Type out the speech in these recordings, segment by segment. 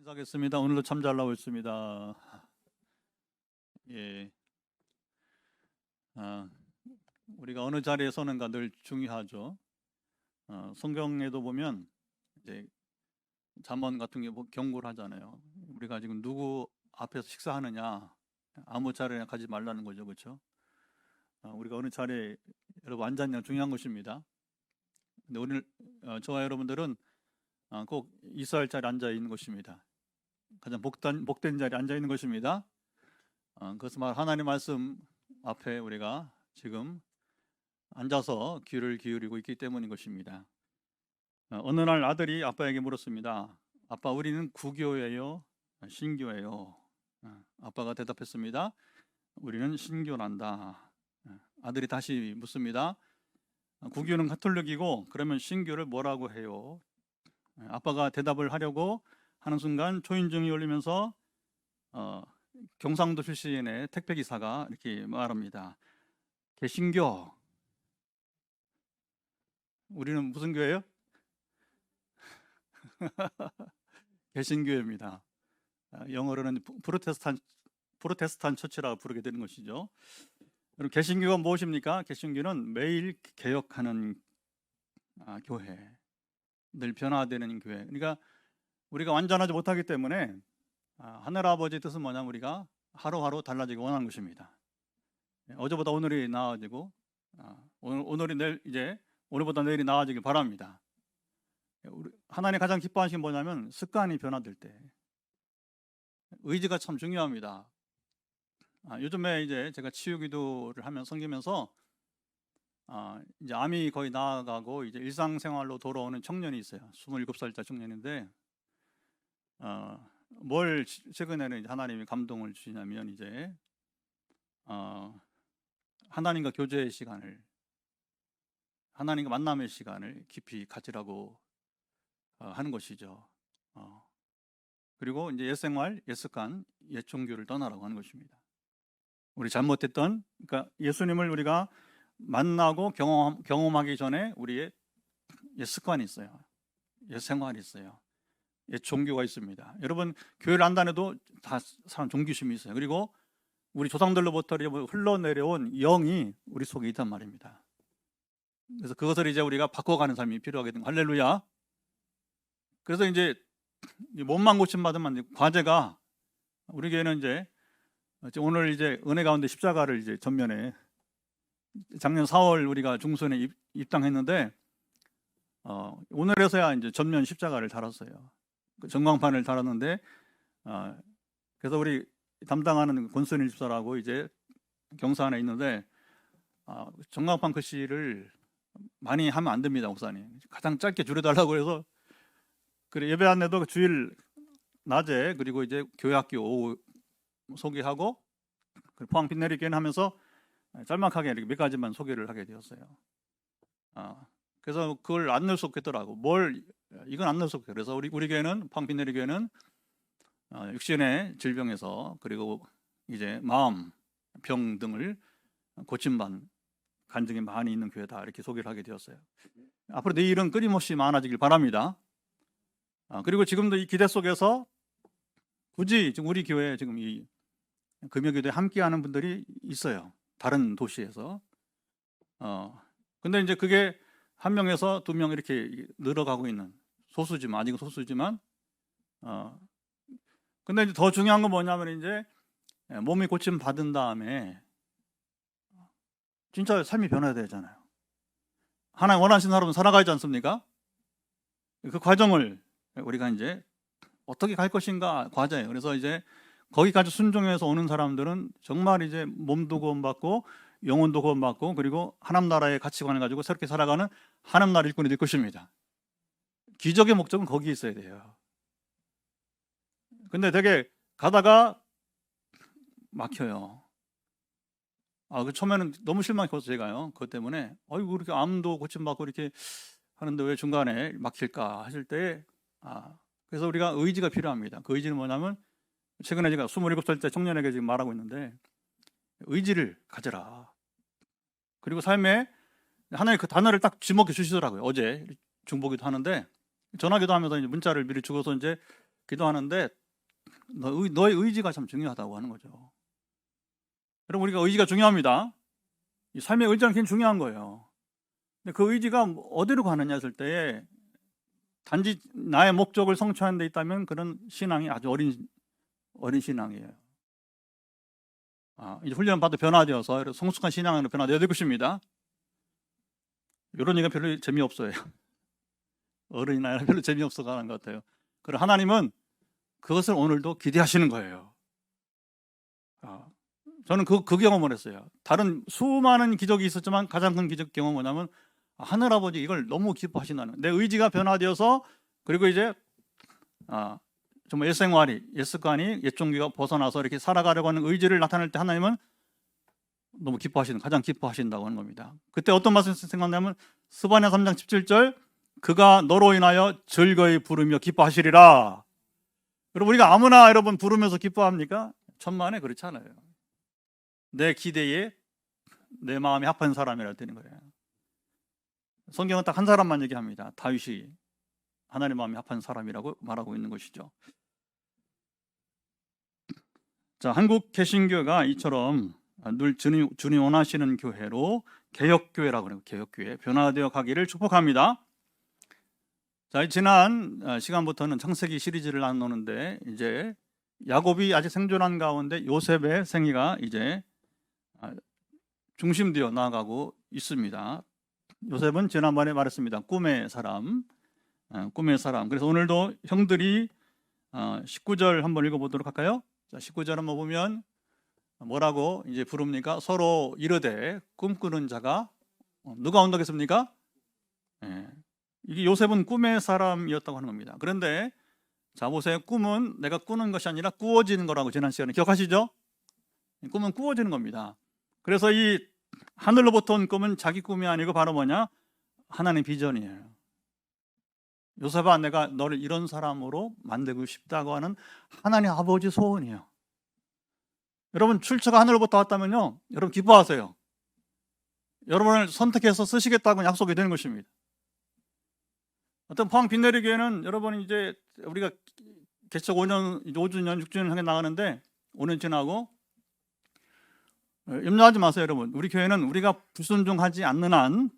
인사하겠습니다. 오늘도 참 잘 나오고 있습니다. 예, 아, 우리가 어느 자리에 서는가 늘 중요하죠. 성경에도 보면 이제 잠언 같은 게 경고를 하잖아요. 우리가 지금 누구 앞에서 식사하느냐, 아무 자리에 가지 말라는 거죠, 그렇죠? 우리가 어느 자리에 여러분 앉았냐 중요한 것입니다. 근데 오늘 저와 여러분들은 꼭 있어야 할 자리에 앉아 있는 것입니다. 가장 복된 자리에 앉아 있는 것입니다. 그것은 하나님 말씀 앞에 우리가 지금 앉아서 귀를 기울이고 있기 때문인 것입니다. 어느 날 아들이 아빠에게 물었습니다. 아빠, 우리는 구교예요? 신교예요? 아빠가 대답했습니다. 우리는 신교란다. 아들이 다시 묻습니다. 구교는 가톨릭이고 그러면 신교를 뭐라고 해요? 아빠가 대답을 하려고 하는 순간 초인종이 울리면서 경상도 출신의 택배기사가 이렇게 말합니다. 개신교. 우리는 무슨 교회예요? 개신교회입니다. 영어로는 프로테스탄 처치라고 부르게 되는 것이죠. 그럼 개신교가 무엇입니까? 개신교는 매일 개혁하는 교회, 늘 변화되는 교회. 그러니까 우리가 완전하지 못하기 때문에 하늘아버지의 뜻은 뭐냐면 우리가 하루하루 달라지기 원하는 것입니다. 어제보다 오늘이 나아지고 오늘이 내일 이제 오늘보다 내일이 나아지길 바랍니다. 하나님 가장 기뻐하시는 게 뭐냐면 습관이 변화될 때 의지가 참 중요합니다. 요즘에 이제 제가 치유기도를 하면 섬기면서 이제 암이 거의 나아가고 이제 일상생활로 돌아오는 청년이 있어요. 27살짜 청년인데 뭘 최근에는 하나님이 감동을 주시냐면 이제 하나님과 교제의 시간을, 하나님과 만남의 시간을 깊이 가지라고 하는 것이죠. 그리고 이제 옛생활, 옛습관, 옛종교를 떠나라고 하는 것입니다. 우리 잘못했던, 그러니까 예수님을 우리가 만나고 경험하기 전에 우리의 옛습관이 있어요. 옛생활이 있어요. 종교가 있습니다. 여러분 교회를 안 다녀도 다 사람 종교심이 있어요. 그리고 우리 조상들로부터 흘러내려온 영이 우리 속에 있단 말입니다. 그래서 그것을 이제 우리가 바꿔가는 삶이 필요하게 된 거예요. 할렐루야. 그래서 이제 몸만 고침받으면 과제가, 우리 교회는 이제 오늘 이제 은혜 가운데 십자가를 이제 전면에 작년 4월 우리가 중순에 입당했는데 오늘에서야 이제 전면 십자가를 달았어요. 전광판을 달았는데 그래서 우리 담당하는 권순일 집사라고 이제 경사 안에 있는데 전광판 글씨를 많이 하면 안 됩니다, 목사님. 가장 짧게 줄여달라고 해서 그래 예배 안내도 주일 낮에 그리고 이제 교회 학교 오후 소개하고 포항 빛내리교회는 하면서 짤막하게 이렇게 몇 가지만 소개를 하게 되었어요. 그래서 그걸 안 넣을 수 없겠더라고. 이건 안 넣을 수 없겠어요. 그래서 우리 교회는 포항 빛내리 교회는 육신의 질병에서 그리고 이제 마음 병 등을 고침받는 간증이 많이 있는 교회다 이렇게 소개를 하게 되었어요. 앞으로 내일은 끊임없이 많아지길 바랍니다. 그리고 지금도 이 기대 속에서 굳이 지금 우리 교회 지금 이 금요기도에 함께하는 분들이 있어요. 다른 도시에서. 근데 이제 그게 한 명에서 두 명 이렇게 늘어가고 있는 소수지만, 아직은 소수지만, 근데 이제 더 중요한 건 뭐냐면 이제 몸이 고침 받은 다음에 진짜 삶이 변화해야 되잖아요. 하나님 원하시는 사람은 살아가지 않습니까? 그 과정을 우리가 이제 어떻게 갈 것인가 과제예요. 그래서 이제 거기까지 순종해서 오는 사람들은 정말 이제 몸도 구원받고 영혼도 구원받고 그리고 하나님 나라의 가치관을 가지고 새롭게 살아가는 하나님 나라 일꾼이 될 것입니다. 기적의 목적은 거기에 있어야 돼요. 근데 되게 가다가 막혀요. 처음에는 너무 실망했어요, 제가요. 그것 때문에 아이고 이렇게 암도 고침받고 이렇게 하는데 왜 중간에 막힐까 하실 때 그래서 우리가 의지가 필요합니다. 그 의지는 뭐냐면 최근에 제가 27살 때 청년에게 지금 말하고 있는데 의지를 가져라. 그리고 삶에 하나님 그 단어를 딱 지목해 주시더라고요. 어제 중보기도 하는데 전화기도 하면서 이제 문자를 미리 주고서 이제 기도하는데 너의 의지가 참 중요하다고 하는 거죠. 여러분, 우리가 의지가 중요합니다. 이 삶의 의지는 굉장히 중요한 거예요. 근데 그 의지가 어디로 가느냐 했을 때에 단지 나의 목적을 성취하는 데 있다면 그런 신앙이 아주 어린 신앙이에요. 이제 훈련 받아 변화되어서 성숙한 신앙으로 변화되어야 될 것입니다. 이런 얘기가 별로 재미없어요. 어른이나 별로 재미없어 가는 것 같아요. 그리고 하나님은 그것을 오늘도 기대하시는 거예요. 저는 그 경험을 했어요. 다른 수많은 기적이 있었지만 가장 큰 기적 경험은 뭐냐면 하늘아버지 이걸 너무 기뻐하신다는, 내 의지가 변화되어서, 그리고 이제 정말 옛 생활이, 옛 습관이, 옛 종교가 벗어나서 이렇게 살아가려고 하는 의지를 나타낼 때 하나님은 너무 가장 기뻐하신다고 하는 겁니다. 그때 어떤 말씀이 생각나면 스바냐 3장 17절, 그가 너로 인하여 즐거이 부르며 기뻐하시리라. 여러분, 우리가 아무나 여러분 부르면서 기뻐합니까? 천만에 그렇지 않아요. 내 기대에 내 마음이 합한 사람이라 되는 거예요. 성경은 딱 한 사람만 얘기합니다. 다윗이 하나님 마음이 합한 사람이라고 말하고 있는 것이죠. 자, 한국 개신교가 이처럼 늘 주님 원하시는 교회로 개혁교회라고 그래요. 개혁교회 변화되어 가기를 축복합니다. 자, 지난 시간부터는 창세기 시리즈를 나누는데, 이제 야곱이 아직 생존한 가운데 요셉의 생애가 이제 중심되어 나아가고 있습니다. 요셉은 지난번에 말했습니다. 꿈의 사람. 그래서 오늘도 형들이 19절 한번 읽어보도록 할까요? 자, 19절 한번 보면 뭐라고 이제 부릅니까? 서로 이르되 꿈꾸는 자가 누가 온다겠습니까? 이게 요셉은 꿈의 사람이었다고 하는 겁니다. 그런데 자, 보세요. 꿈은 내가 꾸는 것이 아니라 꾸어지는 거라고 지난 시간에 기억하시죠? 꿈은 꾸어지는 겁니다. 그래서 이 하늘로부터 온 꿈은 자기 꿈이 아니고 바로 뭐냐? 하나님의 비전이에요. 요셉아, 내가 너를 이런 사람으로 만들고 싶다고 하는 하나님 아버지 소원이에요. 여러분, 출처가 하늘로부터 왔다면요, 여러분 기뻐하세요. 여러분을 선택해서 쓰시겠다고 약속이 되는 것입니다. 어떤 포항 빛내리 교회는 여러분 이제 우리가 개척 5주년, 6주년 하게 나가는데 5년 지나고 염려하지 마세요, 여러분. 우리 교회는 우리가 불순종하지 않는 한,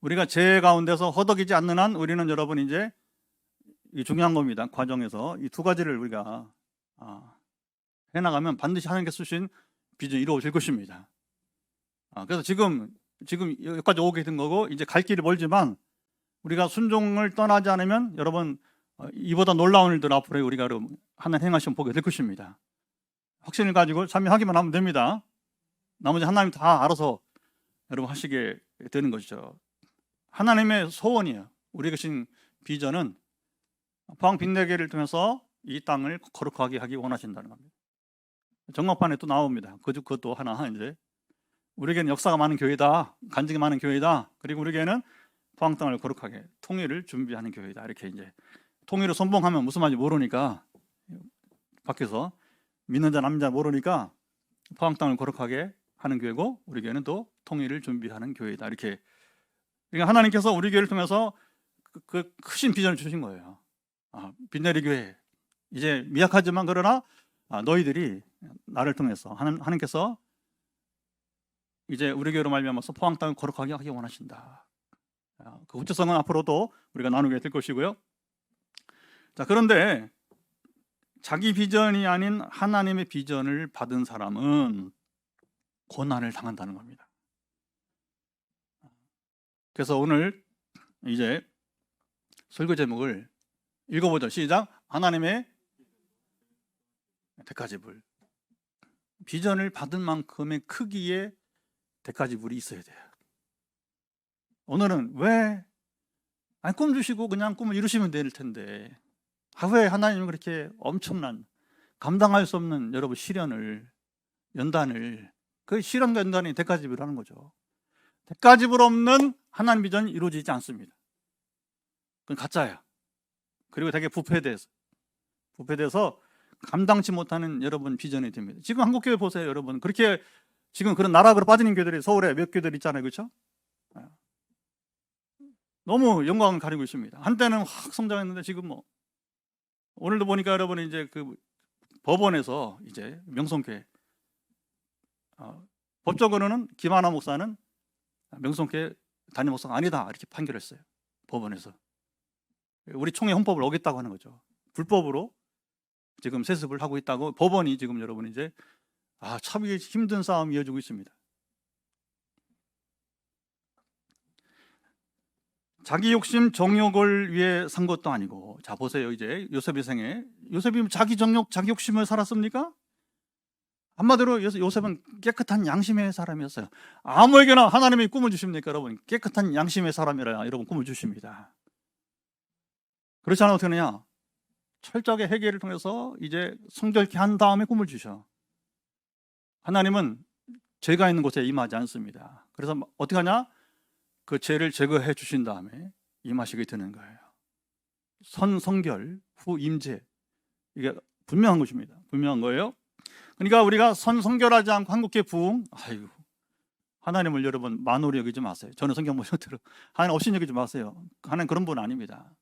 우리가 죄 가운데서 허덕이지 않는 한, 우리는 여러분 이제 이 중요한 겁니다. 과정에서 이 두 가지를 우리가 해나가면 반드시 하나님께서 쓰신 비전이 이루어질 것입니다. 그래서 지금 여기까지 오게 된 거고, 이제 갈 길이 멀지만 우리가 순종을 떠나지 않으면 여러분 이보다 놀라운 일들 앞으로 우리가 하나님 행하시면 보게 될 것입니다. 확신을 가지고 참여하기만 하면 됩니다. 나머지 하나님 다 알아서 여러분 하시게 되는 것이죠. 하나님의 소원이에요. 우리 계신 비전은 포항 빛내기를 통해서 이 땅을 거룩하게 하기 원하신다는 겁니다. 정막판에 또 나옵니다. 그것도 하나, 이제 우리에게는 역사가 많은 교회다, 간증이 많은 교회다, 그리고 우리에게는 포항 땅을 거룩하게 통일을 준비하는 교회다. 이렇게 이제 통일을 선봉하면 무슨 말인지 모르니까, 밖에서 믿는 자 남자 모르니까 포항 땅을 거룩하게 하는 교회고, 우리 교회는 또 통일을 준비하는 교회다. 이렇게. 그러니까 하나님께서 우리 교회를 통해서 그 크신 비전을 주신 거예요. 빛내리 교회, 이제 미약하지만 그러나 너희들이 나를 통해서 하나님께서 이제 우리 교회로 말미암아서 포항 땅을 거룩하게 하기 원하신다. 그 구체성은 앞으로도 우리가 나누게 될 것이고요. 자, 그런데 자기 비전이 아닌 하나님의 비전을 받은 사람은 고난을 당한다는 겁니다. 그래서 오늘 이제 설교 제목을 읽어보죠. 시작. 하나님의 대가지불. 비전을 받은 만큼의 크기의 대가지불이 있어야 돼요. 오늘은 왜 꿈 주시고 그냥 꿈을 이루시면 될 텐데, 왜 하나님은 그렇게 엄청난 감당할 수 없는 여러분 시련을, 연단을, 그 시련과 연단이 대가지불을 하는 거죠. 대가지불 없는 하나님 비전이 이루어지지 않습니다. 그건 가짜야. 그리고 되게 부패돼서 감당치 못하는 여러분 비전이 됩니다. 지금 한국교회 보세요, 여러분. 그렇게 지금 그런 나락으로 빠지는 교회들이 서울에 몇 교회들 있잖아요, 그렇죠? 너무 영광을 가리고 있습니다. 한때는 확 성장했는데 지금 오늘도 보니까 여러분 이제 그 법원에서 이제 명성교회 법적으로는 김하나 목사는 명성교회 담임 목사가 아니다 이렇게 판결했어요. 법원에서. 우리 총회 헌법을 어겼다고 하는 거죠. 불법으로 지금 세습을 하고 있다고 법원이 지금 여러분 이제 참 힘든 싸움이 이어지고 있습니다. 자기 욕심 정욕을 위해 산 것도 아니고, 자 보세요. 이제 요셉의 생애, 요셉이 자기 정욕 자기 욕심을 살았습니까? 한마디로 요셉은 깨끗한 양심의 사람이었어요. 아무에게나 하나님이 꿈을 주십니까? 여러분, 깨끗한 양심의 사람이라 여러분 꿈을 주십니다. 그렇지 않으면 어떻게 하느냐? 철저하게 회개를 통해서 이제 성결케 한 다음에 꿈을 주셔. 하나님은 죄가 있는 곳에 임하지 않습니다. 그래서 어떻게 하냐? 그 죄를 제거해 주신 다음에 임하시게 되는 거예요. 선성결 후 임재, 이게 분명한 것입니다. 분명한 거예요. 그러니까 우리가 선성결하지 않고 한국계 부흥, 하나님을 여러분 만으로 여기지 마세요. 저는 성경 보셔도 하나님 없이 여기지 마세요. 하나님 그런 분 아닙니다.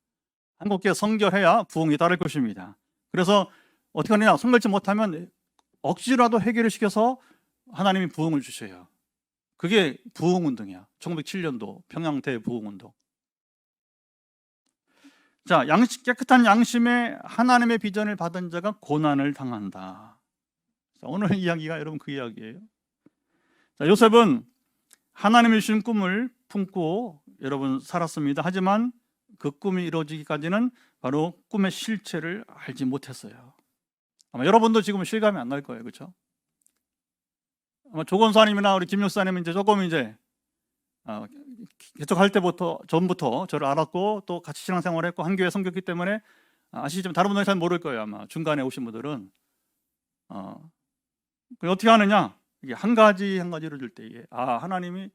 한국계 성결해야 부흥이 따를 것입니다. 그래서 어떻게 하느냐? 성결치 못하면 억지라도 해결을 시켜서 하나님이 부흥을 주셔요. 그게 부흥운동이야. 1907년도 평양 대부흥운동. 자, 깨끗한 양심에 하나님의 비전을 받은 자가 고난을 당한다. 자, 오늘 이야기가 여러분 그 이야기예요. 자, 요셉은 하나님이 주신 꿈을 품고 여러분 살았습니다. 하지만 그 꿈이 이루어지기까지는 바로 꿈의 실체를 알지 못했어요. 아마 여러분도 지금 실감이 안 날 거예요. 그렇죠? 아마 조건사님이나 우리 김 목사님은 이제 조금 이제 개척할 때부터 전부터 저를 알았고 또 같이 신앙생활을 했고 한 교회 섬겼기 때문에 아시지만 다른 분들은 잘 모를 거예요. 아마 중간에 오신 분들은 어떻게 하느냐? 이게 한 가지를 줄 때 하나님이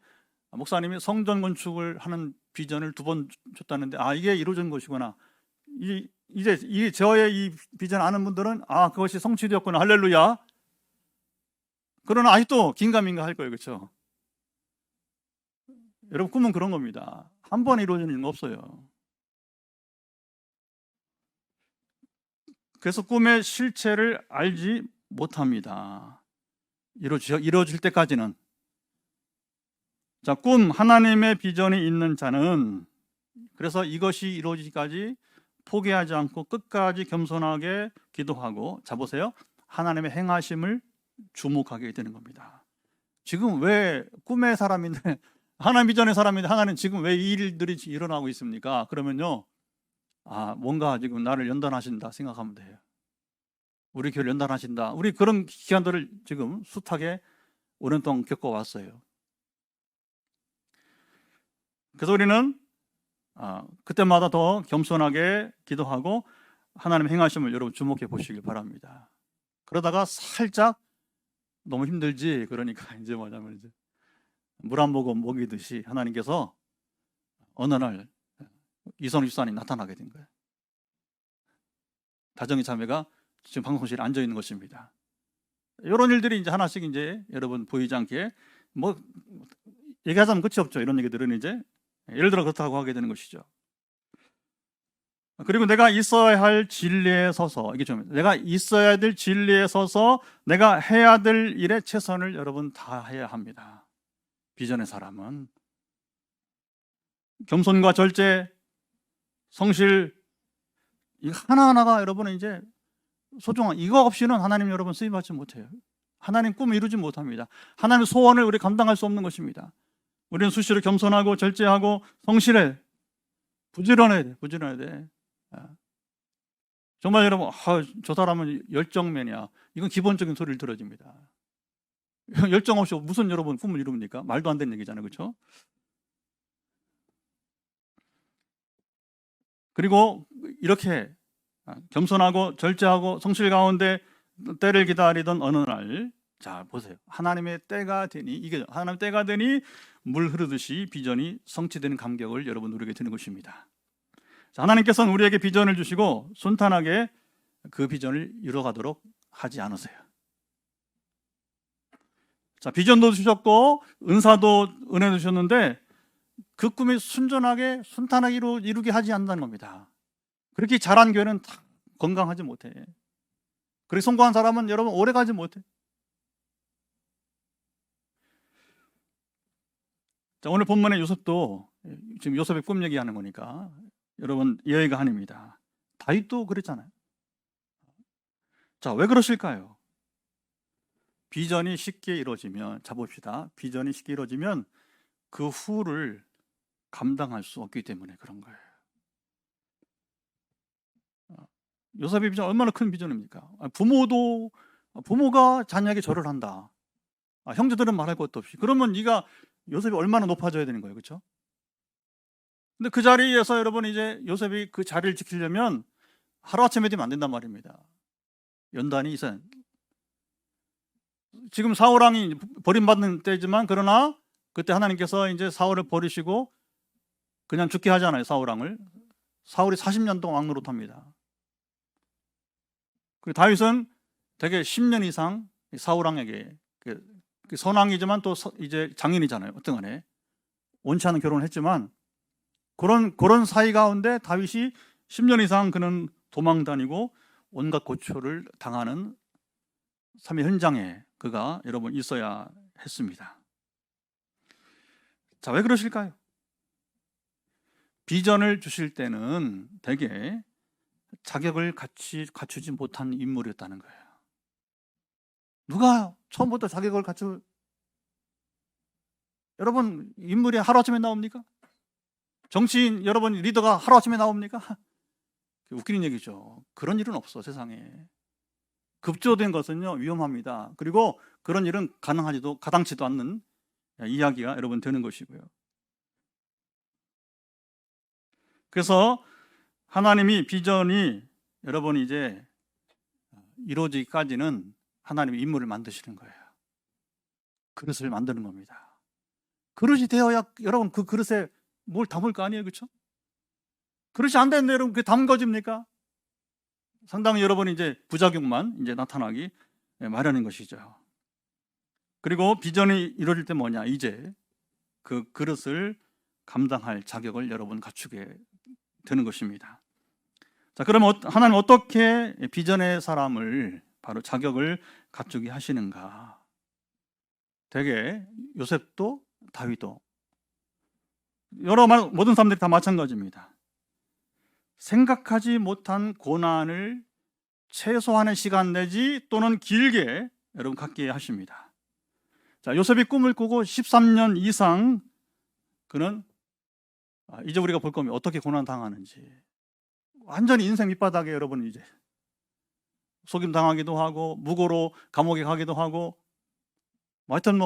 목사님이 성전 건축을 하는 비전을 2번 줬다는데 이게 이루어진 것이구나. 이제 저의 이 비전 아는 분들은 그것이 성취되었구나. 할렐루야. 그러나 아직도 긴가민가 할 거예요. 그렇죠? 여러분 꿈은 그런 겁니다. 한 번에 이루어지는 거 없어요. 그래서 꿈의 실체를 알지 못합니다. 이루어질 때까지는. 자, 꿈, 하나님의 비전이 있는 자는 그래서 이것이 이루어지기까지 포기하지 않고 끝까지 겸손하게 기도하고, 자 보세요, 하나님의 행하심을 주목하게 되는 겁니다. 지금 왜 꿈의 사람인데 하나님 비전의 사람인데 하나님 지금 왜 이 일들이 일어나고 있습니까? 그러면요, 뭔가 지금 나를 연단하신다 생각하면 돼요. 우리 교회를 연단하신다. 우리 그런 기간들을 지금 숱하게 오랜 동안 겪어왔어요. 그래서 우리는 그때마다 더 겸손하게 기도하고 하나님의 행하심을 여러분 주목해 보시길 바랍니다. 그러다가 살짝 너무 힘들지, 그러니까 이제 뭐냐면 이제 물 한 모금 먹이듯이 하나님께서 어느 날 이선우 집사님이 나타나게 된 거예요. 다정의 자매가 지금 방송실에 앉아 있는 것입니다. 이런 일들이 이제 하나씩 이제 여러분 보이지 않게 뭐 얘기하자면 끝이 없죠. 이런 얘기들은 이제 예를 들어 그렇다고 하게 되는 것이죠. 그리고 내가 있어야 할 진리에 서서, 이게 좀 내가 있어야 될 진리에 서서 내가 해야 될 일에 최선을 여러분 다해야 합니다. 비전의 사람은 겸손과 절제, 성실, 이 하나하나가 여러분은 이제 소중한, 이거 없이는 하나님 여러분 쓰임받지 못해요. 하나님 꿈을 이루지 못합니다. 하나님의 소원을 우리 감당할 수 없는 것입니다. 우리는 수시로 겸손하고 절제하고 성실해, 부지런해야 돼. 정말 여러분, 저 사람은 열정맨이야, 이건 기본적인 소리를 들어줍니다. 열정 없이 무슨 여러분 꿈을 이룹니까? 말도 안 되는 얘기잖아요. 그렇죠? 그리고 이렇게 겸손하고 절제하고 성실 가운데 때를 기다리던 어느 날, 자 보세요, 하나님의 때가 되니, 이게 하나님의 때가 되니 물 흐르듯이 비전이 성취되는 감격을 여러분 누리게 되는 것입니다. 자, 하나님께서는 우리에게 비전을 주시고 순탄하게 그 비전을 이뤄가도록 하지 않으세요. 자, 비전도 주셨고 은사도 은혜도 주셨는데 그 꿈이 순탄하게 이루게 하지 않는다는 겁니다. 그렇게 잘한 교회는 다 건강하지 못해. 그리고 성공한 사람은 여러분 오래 가지 못해. 자, 오늘 본문의 요셉도 지금 요셉의 꿈 얘기하는 거니까 여러분 이해가 아닙니다. 다윗도 그랬잖아요. 자, 왜 그러실까요? 비전이 쉽게 이루어지면, 자 봅시다. 비전이 쉽게 이루어지면 그 후를 감당할 수 없기 때문에 그런 거예요. 요셉의 비전 얼마나 큰 비전입니까? 부모가 자녀에게 절을 한다. 형제들은 말할 것도 없이. 그러면 네가 요셉이 얼마나 높아져야 되는 거예요, 그렇죠? 근데 그 자리에서 여러분 이제 요셉이 그 자리를 지키려면 하루아침에 되면 안 된단 말입니다. 연단이 있어요. 지금 사울 왕이 버림받는 때지만 그러나 그때 하나님께서 이제 사울을 버리시고 그냥 죽게 하잖아요, 사울 왕을. 사울이 40년 동안 왕 노릇합니다. 그리고 다윗은 되게 10년 이상 사울 왕에게 선왕이지만 또 이제 장인이잖아요, 어떤 간에. 원치 않은 결혼을 했지만 그런 사이 가운데 다윗이 10년 이상 그는 도망 다니고 온갖 고초를 당하는 삶의 현장에 그가 여러분 있어야 했습니다. 자, 왜 그러실까요? 비전을 주실 때는 대개 자격을 갖추지 못한 인물이었다는 거예요. 누가 처음부터 자격을 여러분 인물이 하루아침에 나옵니까? 정치인 여러분 리더가 하루아침에 나옵니까? 웃기는 얘기죠. 그런 일은 없어, 세상에. 급조된 것은요 위험합니다. 그리고 그런 일은 가당치도 않는 이야기가 여러분 되는 것이고요. 그래서 하나님이 비전이 여러분 이제 이루어지기까지는 하나님이 인물을 만드시는 거예요. 그릇을 만드는 겁니다. 그릇이 되어야 여러분 그 그릇에 뭘 담을 거 아니에요, 그렇죠? 그릇이 안 되는데 여러분 그게 담궈집니까? 상당히 여러분 이제 부작용만 이제 나타나기 마련인 것이죠. 그리고 비전이 이루어질 때 뭐냐? 이제 그 그릇을 감당할 자격을 여러분 갖추게 되는 것입니다. 자, 그러면 하나님 어떻게 비전의 사람을 바로 자격을 갖추게 하시는가? 되게 요셉도 다윗도 모든 사람들이 다 마찬가지입니다. 생각하지 못한 고난을 최소한의 시간 내지 또는 길게 여러분 갖게 하십니다. 자, 요셉이 꿈을 꾸고 13년 이상 그는 이제 우리가 볼 겁니다. 어떻게 고난 당하는지. 완전히 인생 밑바닥에 여러분 이제 속임 당하기도 하고 무고로 감옥에 가기도 하고 하여튼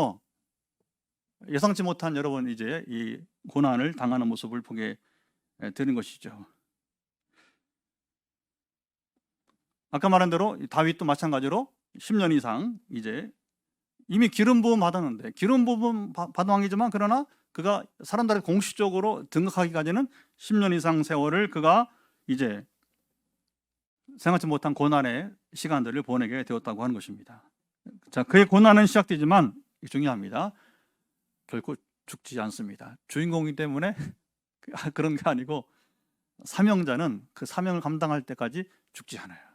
예상치 못한 여러분 이제 이 고난을 당하는 모습을 보게 되는 것이죠. 아까 말한 대로 다윗도 마찬가지로 10년 이상 이제 이미 기름 부음 받았는데 기름 부음 받은 왕이지만 그러나 그가 사람들에게 공식적으로 등극하기까지는 10년 이상 세월을 그가 이제 생각지 못한 고난의 시간들을 보내게 되었다고 하는 것입니다. 자, 그의 고난은 시작되지만 중요합니다. 결코 죽지 않습니다. 주인공이기 때문에 그런 게 아니고 사명자는 그 사명을 감당할 때까지 죽지 않아요.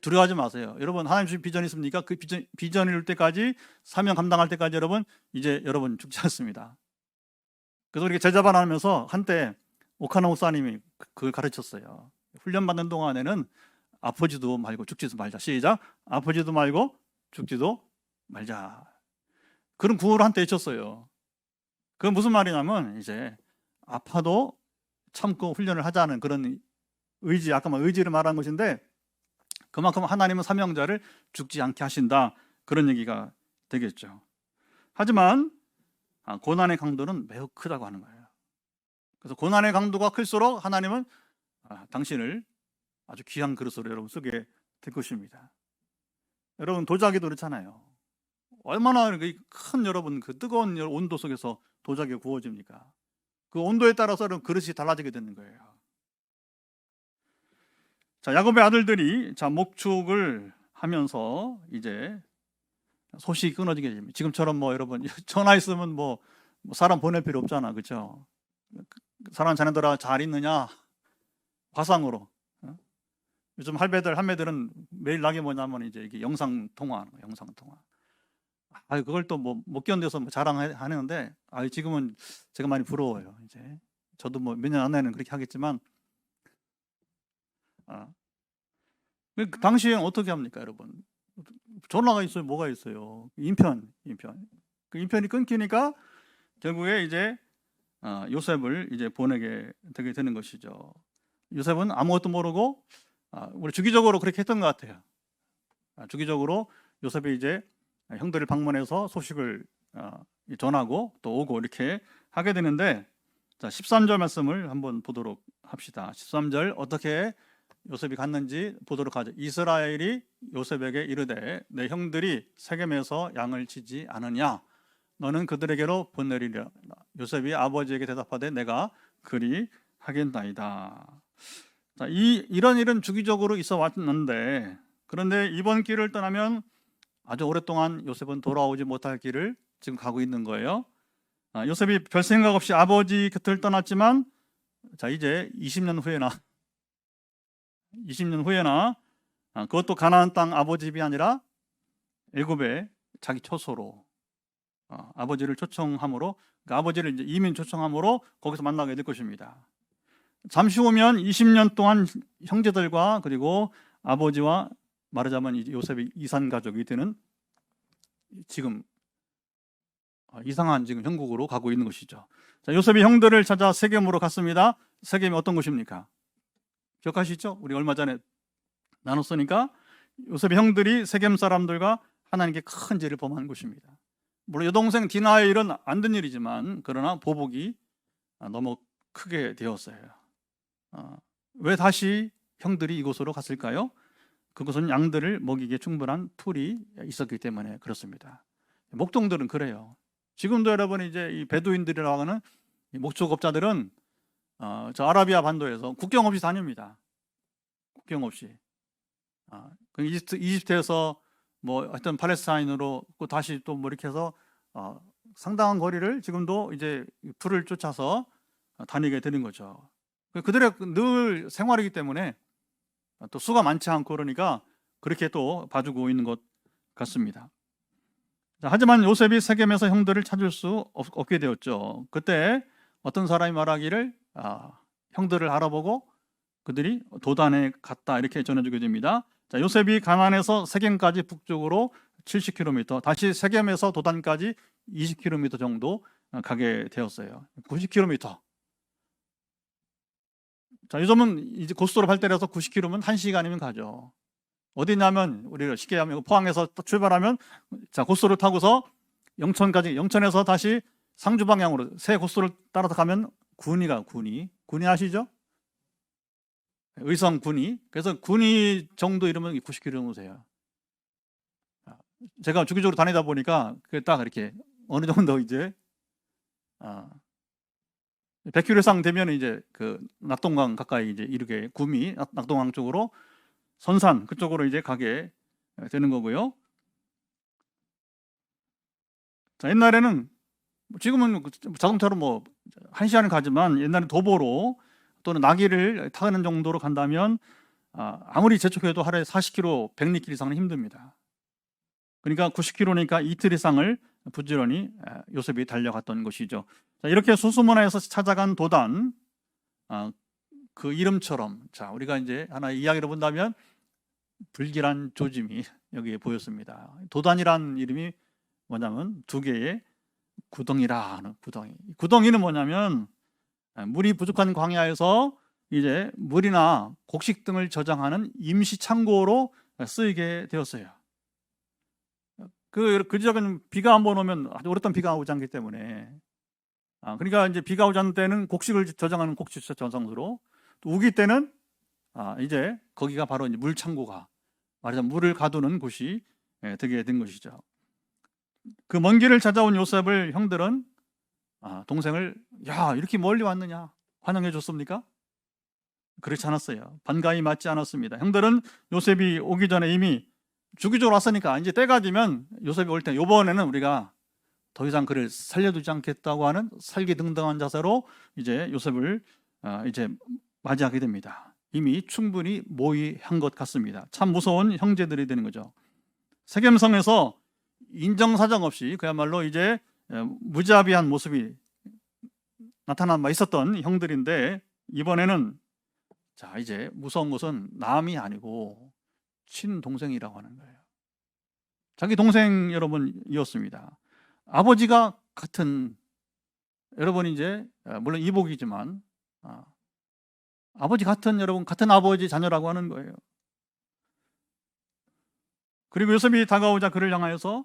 두려워하지 마세요. 여러분 하나님 주신 비전이 있습니까? 그 비전이 이룰 때까지 사명 감당할 때까지 여러분 죽지 않습니다. 그래서 우리가 제자반 하면서 한때 오카노 목사님이 그걸 가르쳤어요. 훈련받는 동안에는 아프지도 말고 죽지도 말자. 시작. 아프지도 말고 죽지도 말자. 그런 구호를 한때 외쳤어요. 그건 무슨 말이냐면 이제 아파도 참고 훈련을 하자는 그런 의지, 아까 의지를 말한 것인데 그만큼 하나님은 사명자를 죽지 않게 하신다, 그런 얘기가 되겠죠. 하지만 고난의 강도는 매우 크다고 하는 거예요. 그래서 고난의 강도가 클수록 하나님은 당신을 아주 귀한 그릇으로 여러분 쓰게 될 것입니다. 여러분 도자기도 그렇잖아요. 얼마나 큰 여러분 그 뜨거운 온도 속에서 도자기가 구워집니까? 그 온도에 따라서 그릇이 달라지게 되는 거예요. 자, 야곱의 아들들이 목축을 하면서 이제 소식이 끊어지게 됩니다. 지금처럼 여러분 전화 있으면 사람 보낼 필요 없잖아, 그렇죠? 사람 자네들아 잘 있느냐? 화상으로 요즘 할매들은 매일 나게 뭐냐면 이제 이게 영상 통화. 그걸 또 뭐 못 견뎌서 뭐 자랑하는데, 지금은 제가 많이 부러워요. 이제 저도 뭐 몇 년 안에는 그렇게 하겠지만, 그 당시엔 어떻게 합니까, 여러분? 전화가 있어요, 뭐가 있어요? 인편. 그 인편이 끊기니까 결국에 이제 요셉을 이제 보내게 되게 되는 것이죠. 요셉은 아무것도 모르고, 우리 주기적으로 그렇게 했던 것 같아요. 주기적으로 요셉이 이제 형들을 방문해서 소식을 전하고 또 오고 이렇게 하게 되는데, 자, 13절 말씀을 한번 보도록 합시다. 13절 어떻게 요셉이 갔는지 보도록 하죠. 이스라엘이 요셉에게 이르되 내 형들이 세겜에서 양을 치지 않으냐, 너는 그들에게로 보내리라. 요셉이 아버지에게 대답하되 내가 그리 하겠나이다. 자, 이런 일은 주기적으로 있어 왔는데, 그런데 이번 길을 떠나면 아주 오랫동안 요셉은 돌아오지 못할 길을 지금 가고 있는 거예요. 요셉이 별 생각 없이 아버지 곁을 떠났지만, 자, 이제 20년 후에나 그것도 가나안 땅 아버지 집이 아니라 애굽의 자기 처소로 아버지를 초청함으로, 그러니까 아버지를 이제 이민 초청함으로 거기서 만나게 될 것입니다. 잠시 후면 20년 동안 형제들과 그리고 아버지와 말하자면 이제 요셉의 이산 가족이 되는 지금 이상한 지금 형국으로 가고 있는 것이죠. 자, 요셉이 형들을 찾아 세겜으로 갔습니다. 세겜이 어떤 곳입니까? 기억하시죠? 우리 얼마 전에 나눴으니까 요셉의 형들이 세겜 사람들과 하나님께 큰 죄를 범한 곳입니다. 물론 여동생 디나의 일은 안 된 일이지만, 그러나 보복이 너무 크게 되었어요. 왜 다시 형들이 이곳으로 갔을까요? 그것은 양들을 먹이기에 충분한 풀이 있었기 때문에 그렇습니다. 목동들은 그래요. 지금도 여러분 이제 이 베두인들이라고 하는 이 목축업자들은 저 아라비아 반도에서 국경 없이 다닙니다. 국경 없이. 이집트에서 뭐 하여튼 팔레스타인으로 또 다시 또 뭐 이렇게 해서 상당한 거리를 지금도 이제 풀을 쫓아서 다니게 되는 거죠. 그들의 늘 생활이기 때문에 또 수가 많지 않고 그러니까 그렇게 또 봐주고 있는 것 같습니다. 자, 하지만 요셉이 세겜에서 형들을 찾을 수 없게 되었죠. 그때 어떤 사람이 말하기를 형들을 알아보고 그들이 도단에 갔다, 이렇게 전해주게 됩니다. 자, 요셉이 가나안에서 세겜까지 북쪽으로 70km, 다시 세겜에서 도단까지 20km 정도 가게 되었어요. 90km. 자, 요즘은 이제 고속도로 발달해서 90km면 1시간이면 가죠. 어디냐면 우리가 쉽게 하면 포항에서 출발하면, 자, 고속도로 타고서 영천까지, 영천에서 다시 상주 방향으로 새 고속도로를 따라서 가면 군이 아시죠? 의성 군이. 그래서 군이 정도 이러면 90km세요. 제가 주기적으로 다니다 보니까 딱 이렇게 어느 정도 이제 100km 이상 되면 이제 그 낙동강 가까이 이제 이르게, 구미 낙동강 쪽으로 선산 그쪽으로 이제 가게 되는 거고요. 자, 옛날에는 지금은 자동차로 뭐 1시간은 가지만, 옛날에 도보로 또는 나귀를 타는 정도로 간다면 아무리 재촉해도 하루에 40km, 100리길 이상은 힘듭니다. 그러니까 90km니까 이틀 이상을 부지런히 요셉이 달려갔던 것이죠. 자, 이렇게 수수문화에서 찾아간 도단, 그 이름처럼, 자, 우리가 이제 하나 이야기를 본다면 불길한 조짐이 여기에 보였습니다. 도단이란 이름이 뭐냐면 두 개의 구덩이라 하는 구덩이. 구덩이는 뭐냐면 물이 부족한 광야에서 이제 물이나 곡식 등을 저장하는 임시 창고로 쓰이게 되었어요. 그 지역은 비가 한번 오면 아주 오랫동안 비가 오지 않기 때문에, 그러니까 이제 비가 오지 않는 때는 곡식을 저장하는 곡식 저장소로, 또 우기 때는 이제 거기가 바로 이제 물 창고가, 말하자면 물을 가두는 곳이 되게 된 것이죠. 그 먼 길을 찾아온 요셉을 형들은 동생을, 야, 이렇게 멀리 왔느냐, 환영해 줬습니까? 그렇지 않았어요. 반가이 맞지 않았습니다. 형들은 요셉이 오기 전에 이미 주기적으로 왔으니까 이제 때가 되면 요셉이 올 때, 이번에는 우리가 더 이상 그를 살려두지 않겠다고 하는 설기등등한 자세로 이제 요셉을 이제 맞이하게 됩니다. 이미 충분히 모의한 것 같습니다. 참 무서운 형제들이 되는 거죠. 세겜성에서 인정사정 없이 그야말로 이제 무자비한 모습이 나타나 있었던 형들인데, 이번에는 자 이제 무서운 것은 남이 아니고 친동생이라고 하는 거예요. 자기 동생 여러분이었습니다. 아버지가 같은, 여러분 이제 물론 이복이지만 아버지 같은, 여러분 같은 아버지 자녀라고 하는 거예요. 그리고 요셉이 다가오자 그를 향하여서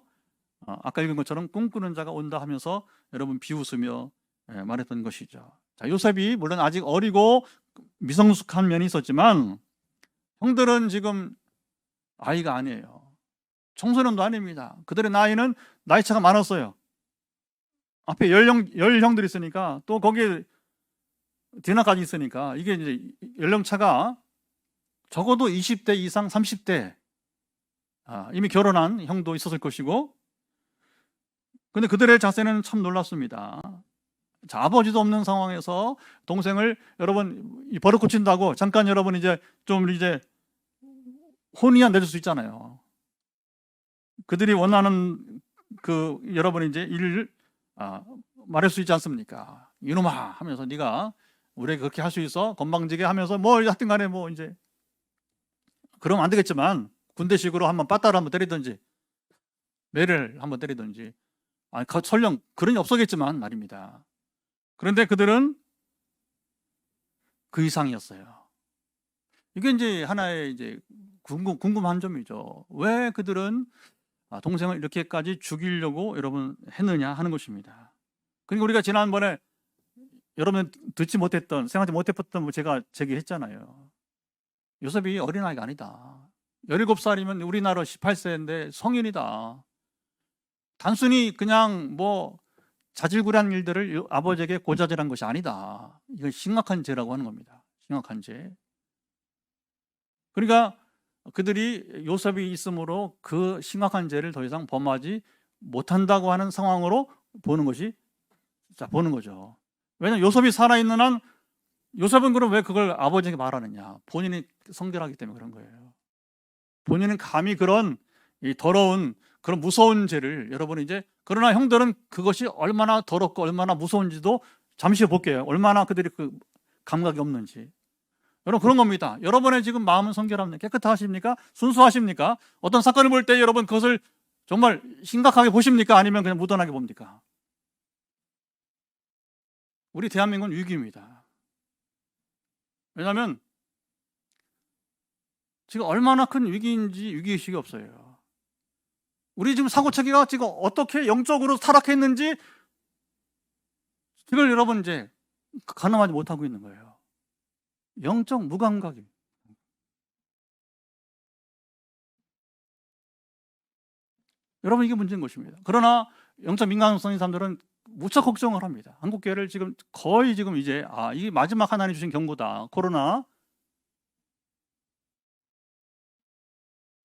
아까 읽은 것처럼 꿈꾸는 자가 온다 하면서 여러분 비웃으며 말했던 것이죠. 자, 요셉이 물론 아직 어리고 미성숙한 면이 있었지만 형들은 지금 아이가 아니에요. 청소년도 아닙니다. 그들의 나이는 나이 차가 많았어요. 앞에 열 형들이 있으니까 또 거기에 디나까지 있으니까 이게 이제 연령차가 적어도 20대 이상 30대 이미 결혼한 형도 있었을 것이고, 근데 그들의 자세는 참 놀랍습니다. 자, 아버지도 없는 상황에서 동생을 여러분 버릇 고친다고 잠깐 여러분 이제 좀 이제 혼이야 내줄 수 있잖아요. 그들이 원하는 그 여러분 이제 일을 말할 수 있지 않습니까? 이놈아 하면서 네가 우리에게 그렇게 할 수 있어? 건방지게 하면서 뭐 하여튼 간에 뭐 이제 그러면 안 되겠지만 군대식으로 한번 빠따를 한번 때리든지 매를 한번 때리든지 설령 그런 게 없었겠지만 말입니다. 그런데 그들은 그 이상이었어요. 이게 이제 하나의 이제 궁금한 점이죠. 왜 그들은 동생을 이렇게까지 죽이려고 여러분 했느냐 하는 것입니다. 그러니까 우리가 지난번에 여러분 듣지 못했던, 생각하지 못했던 제가 제기했잖아요. 요셉이 어린아이가 아니다. 17살이면 우리나라 18세인데 성인이다. 단순히 그냥 뭐 자질구레한 일들을 아버지에게 고자질한 것이 아니다. 이건 심각한 죄라고 하는 겁니다. 심각한 죄. 그러니까 그들이 요셉이 있으므로 그 심각한 죄를 더 이상 범하지 못한다고 하는 상황으로 보는 거죠. 왜냐하면 요셉이 살아있는 한, 요셉은 그럼 왜 그걸 아버지에게 말하느냐? 본인이 성결하기 때문에 그런 거예요. 본인은 감히 그런 이 더러운 그런 무서운 죄를, 여러분 이제, 그러나 형들은 그것이 얼마나 더럽고 얼마나 무서운지도 잠시 볼게요. 얼마나 그들이 그 감각이 없는지. 여러분 그런 겁니다. 여러분의 지금 마음은 성결합니까? 깨끗하십니까? 순수하십니까? 어떤 사건을 볼 때 여러분 그것을 정말 심각하게 보십니까? 아니면 그냥 무던하게 봅니까? 우리 대한민국은 위기입니다. 왜냐하면 지금 얼마나 큰 위기인지 위기의식이 없어요. 우리 지금 사고체계가 지금 어떻게 영적으로 타락했는지 이걸 여러분 이제 가늠하지 못하고 있는 거예요. 영적 무감각이. 여러분 이게 문제인 것입니다. 그러나 영적 민감성인 사람들은 무척 걱정을 합니다. 한국교회를 지금 거의 지금 이제 이게 마지막 하나님 주신 경고다. 코로나.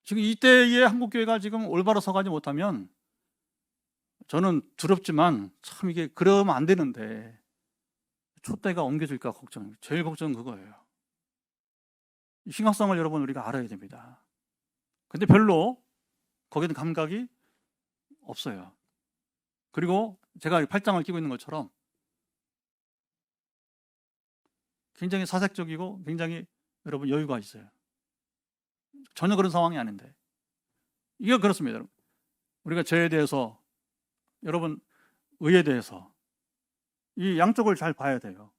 지금 이때에 한국교회가 지금 올바로 서가지 못하면 저는 두렵지만 참 이게 그러면 안 되는데 촛대가 옮겨질까 걱정입니다. 제일 걱정은 그거예요. 이 심각성을 여러분 우리가 알아야 됩니다. 근데 별로 거기는 감각이 없어요. 그리고 제가 팔짱을 끼고 있는 것처럼 굉장히 사색적이고 굉장히 여러분 여유가 있어요. 전혀 그런 상황이 아닌데 이게 그렇습니다. 우리가 죄에 대해서, 여러분 의에 대해서 이 양쪽을 잘 봐야 돼요.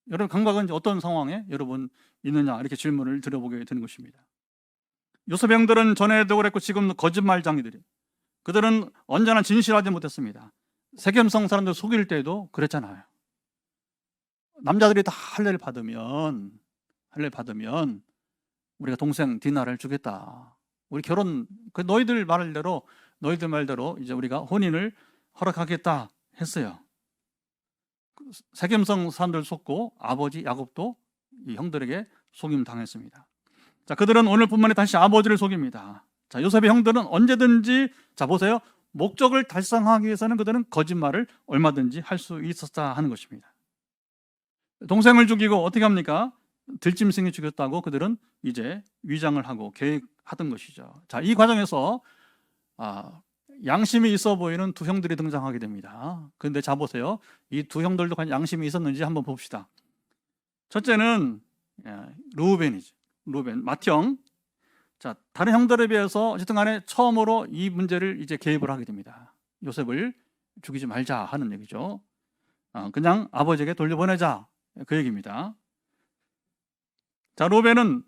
여러분 감각은 어떤 상황에 여러분 있느냐, 이렇게 질문을 드려보게 되는 것입니다. 요셉의 형들은 전에도 그랬고 지금 거짓말장이들이, 그들은 언제나 진실하지 못했습니다. 세겜성 사람들 속일 때도 그랬잖아요. 남자들이 다 할례를 받으면 우리가 동생 디나를 주겠다. 우리 결혼, 너희들 말대로 이제 우리가 혼인을 허락하겠다 했어요. 세겜성 사람들 속고 아버지 야곱도 이 형들에게 속임 당했습니다. 자, 그들은 오늘뿐만 아니라 다시 아버지를 속입니다. 자, 요셉의 형들은 언제든지, 자 보세요, 목적을 달성하기 위해서는 그들은 거짓말을 얼마든지 할 수 있었다 하는 것입니다. 동생을 죽이고 어떻게 합니까? 들짐승이 죽였다고 그들은 이제 위장을 하고 계획하던 것이죠. 자, 이 과정에서 양심이 있어 보이는 두 형들이 등장하게 됩니다. 그런데 자 보세요. 이 두 형들도 과연 양심이 있었는지 한번 봅시다. 첫째는 르우벤이죠. 르우벤, 맏형. 자, 다른 형들에 비해서 어쨌든 간에 처음으로 이 문제를 이제 개입을 하게 됩니다. 요셉을 죽이지 말자 하는 얘기죠. 그냥 아버지에게 돌려보내자, 그 얘기입니다. 자, 르우벤은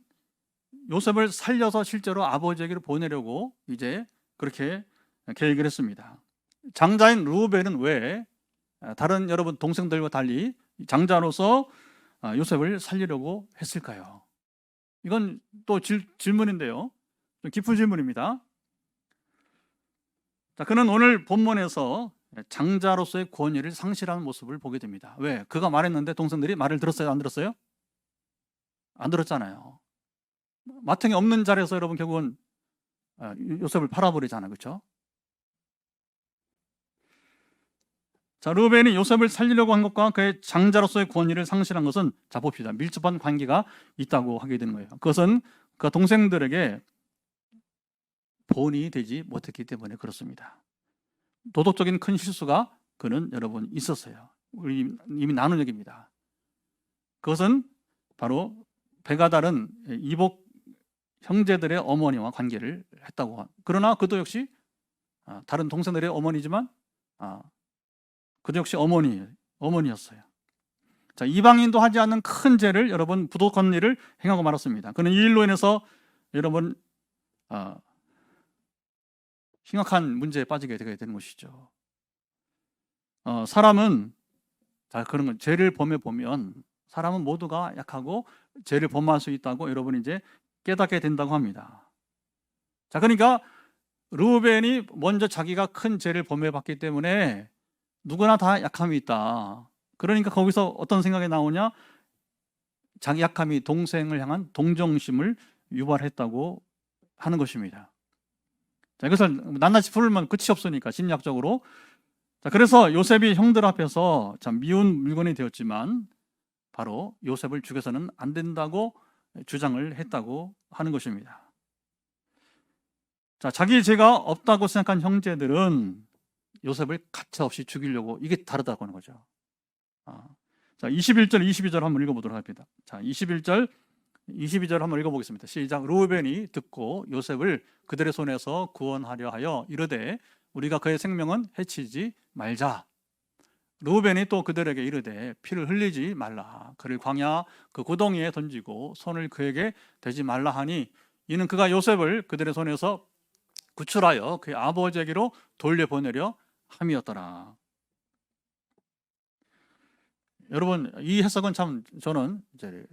요셉을 살려서 실제로 아버지에게로 보내려고 이제 그렇게 계획을 했습니다. 장자인 르우벤은 왜 다른 여러분 동생들과 달리 장자로서 요셉을 살리려고 했을까요? 이건 또 질문인데요. 좀 깊은 질문입니다. 자, 그는 오늘 본문에서 장자로서의 권위를 상실하는 모습을 보게 됩니다. 왜? 그가 말했는데 동생들이 말을 들었어요? 안 들었어요? 안 들었잖아요. 마땅히 없는 자리에서 여러분 결국은 요셉을 팔아버리잖아요. 그렇죠? 자, 르우벤이 요셉을 살리려고 한 것과 그의 장자로서의 권위를 상실한 것은, 자 봅시다, 밀접한 관계가 있다고 하게 되는 거예요. 그것은 그 동생들에게 본이 되지 못했기 때문에 그렇습니다. 도덕적인 큰 실수가 그는 여러분 있었어요. 우리 이미 나눈 얘기입니다. 그것은 바로 배가 다른 이복 형제들의 어머니와 관계를 했다고. 그러나 그도 역시 다른 동생들의 어머니지만 그도 역시 어머니였어요. 자, 이방인도 하지 않는 큰 죄를 여러분 부도덕한 일을 행하고 말았습니다. 그는 이 일로 인해서 여러분 심각한 문제에 빠지게 되는 것이죠. 사람은 그런 건 죄를 범해 보면 사람은 모두가 약하고 죄를 범할 수 있다고 여러분 이제 깨닫게 된다고 합니다. 자, 그러니까 르우벤이 먼저 자기가 큰 죄를 범해 봤기 때문에 누구나 다 약함이 있다. 그러니까 거기서 어떤 생각이 나오냐? 자기 약함이 동생을 향한 동정심을 유발했다고 하는 것입니다. 자, 이것을 낱낱이 풀면 끝이 없으니까 심리학적으로. 자, 그래서 요셉이 형들 앞에서 참 미운 물건이 되었지만 바로 요셉을 죽여서는 안 된다고 주장을 했다고 하는 것입니다. 자, 자기 죄가 없다고 생각한 형제들은 요셉을 가차없이 죽이려고, 이게 다르다고 하는 거죠. 자, 21절, 22절 한번 읽어보도록 합니다. 자, 21절, 22절 한번 읽어보겠습니다. 시작. 르우벤이 듣고 요셉을 그들의 손에서 구원하려 하여 이르되 우리가 그의 생명은 해치지 말자. 르우벤이 또 그들에게 이르되 피를 흘리지 말라. 그를 광야 그 고동이에 던지고 손을 그에게 대지 말라 하니 이는 그가 요셉을 그들의 손에서 구출하여 그의 아버지에게로 돌려보내려 함이었더라. 여러분, 이 해석은 참 저는 이제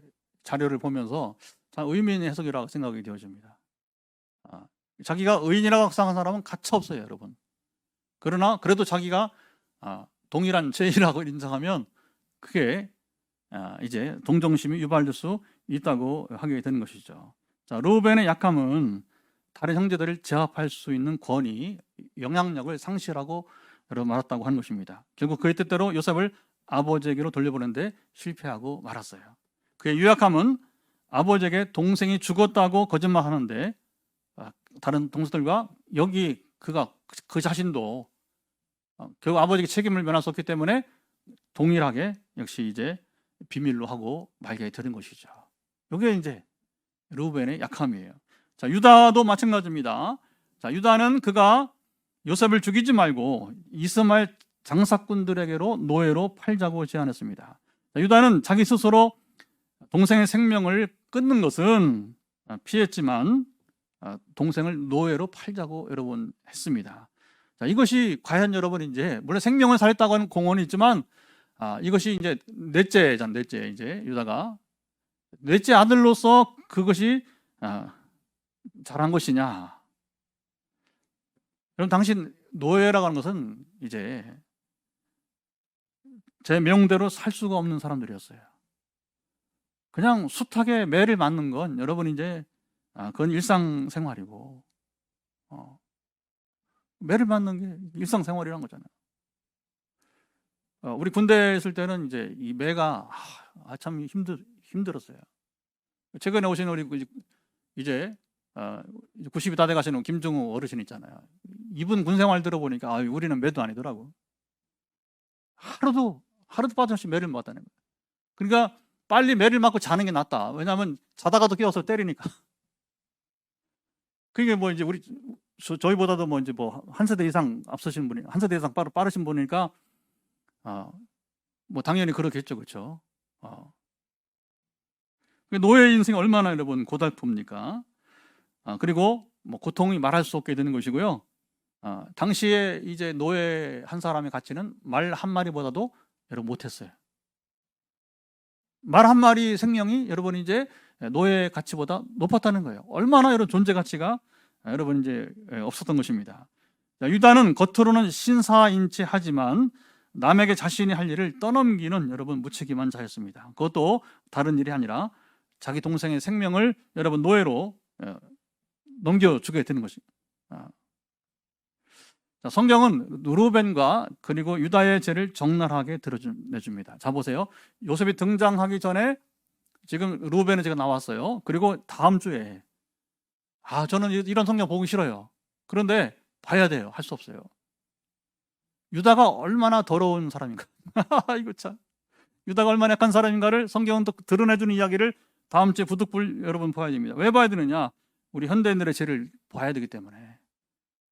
자료를 보면서 참 의미 있는 해석이라고 생각이 되어집니다. 자기가 의인이라고 생각하는 사람은 가차 없어요, 여러분. 그러나 그래도 자기가 동일한 죄인이라고 인정하면 그게 이제 동정심이 유발될 수 있다고 하게 되는 것이죠. 자, 르우벤의 약함은 다른 형제들을 제압할 수 있는 권위, 영향력을 상실하고 말았다고 하는 것입니다. 결국 그의 뜻대로 요셉을 아버지에게로 돌려보내는데 실패하고 말았어요. 그의 유약함은 아버지에게 동생이 죽었다고 거짓말하는데 다른 동생들과 여기 그가 그 자신도 결국 아버지에게 책임을 면할 수 없기 때문에 동일하게 역시 이제 비밀로 하고 말게 되는 것이죠. 이게 이제 르우벤의 약함이에요. 자, 유다도 마찬가지입니다. 자, 유다는 그가 요셉을 죽이지 말고 이스마엘 장사꾼들에게로 노예로 팔자고 제안했습니다. 자, 유다는 자기 스스로 동생의 생명을 끊는 것은 피했지만 동생을 노예로 팔자고 여러분 했습니다. 자, 이것이 과연 여러분 이제 물론 생명을 살렸다고 하는 공언이 있지만 이것이 이제 넷째 이제 유다가 넷째 아들로서 그것이 잘한 것이냐? 여러분, 당신 노예라고 하는 것은 이제 제 명대로 살 수가 없는 사람들이었어요. 그냥 숱하게 매를 맞는 건 여러분 이제 그건 일상생활이고 매를 맞는 게 일상생활이란 거잖아요. 우리 군대에 있을 때는 이제 이 매가 참 힘들었어요. 최근에 오신 우리 이제 90이 다 돼가시는 김정우 어르신 있잖아요. 이분 군 생활 들어보니까 우리는 매도 아니더라고. 하루도 빠짐없이 매를 맞다는 거예요. 그러니까 빨리 매를 맞고 자는 게 낫다. 왜냐하면 자다가도 깨워서 때리니까. 그게 뭐 이제 저희보다도 뭐 이제 뭐 한 세대 이상 앞서신 분이, 한 세대 이상 빠르신 분이니까 뭐 당연히 그렇겠죠, 그렇죠? 노예 인생이 얼마나 여러분 고달픕니까? 그리고 뭐 고통이 말할 수 없게 되는 것이고요. 당시에 이제 노예 한 사람의 가치는 말 한 마리보다도 여러분 못했어요. 말 한 마리 생명이 여러분 이제 노예 가치보다 높았다는 거예요. 얼마나 여러분 존재 가치가 여러분 이제 없었던 것입니다. 유다는 겉으로는 신사인치하지만 남에게 자신이 할 일을 떠넘기는 여러분 무책임한 자였습니다. 그것도 다른 일이 아니라 자기 동생의 생명을 여러분 노예로 넘겨주게 되는 것입니다. 성경은 루벤과 그리고 유다의 죄를 적나라하게 드러내줍니다. 자 보세요. 요셉이 등장하기 전에 지금 루벤의 죄가 나왔어요. 그리고 다음 주에 저는 이런 성경 보기 싫어요. 그런데 봐야 돼요. 할 수 없어요. 유다가 얼마나 더러운 사람인가. 이거 참. 유다가 얼마나 약한 사람인가를 성경은 또 드러내주는 이야기를 다음 주에 부득불 여러분 봐야 됩니다. 왜 봐야 되느냐? 우리 현대인들의 죄를 봐야 되기 때문에.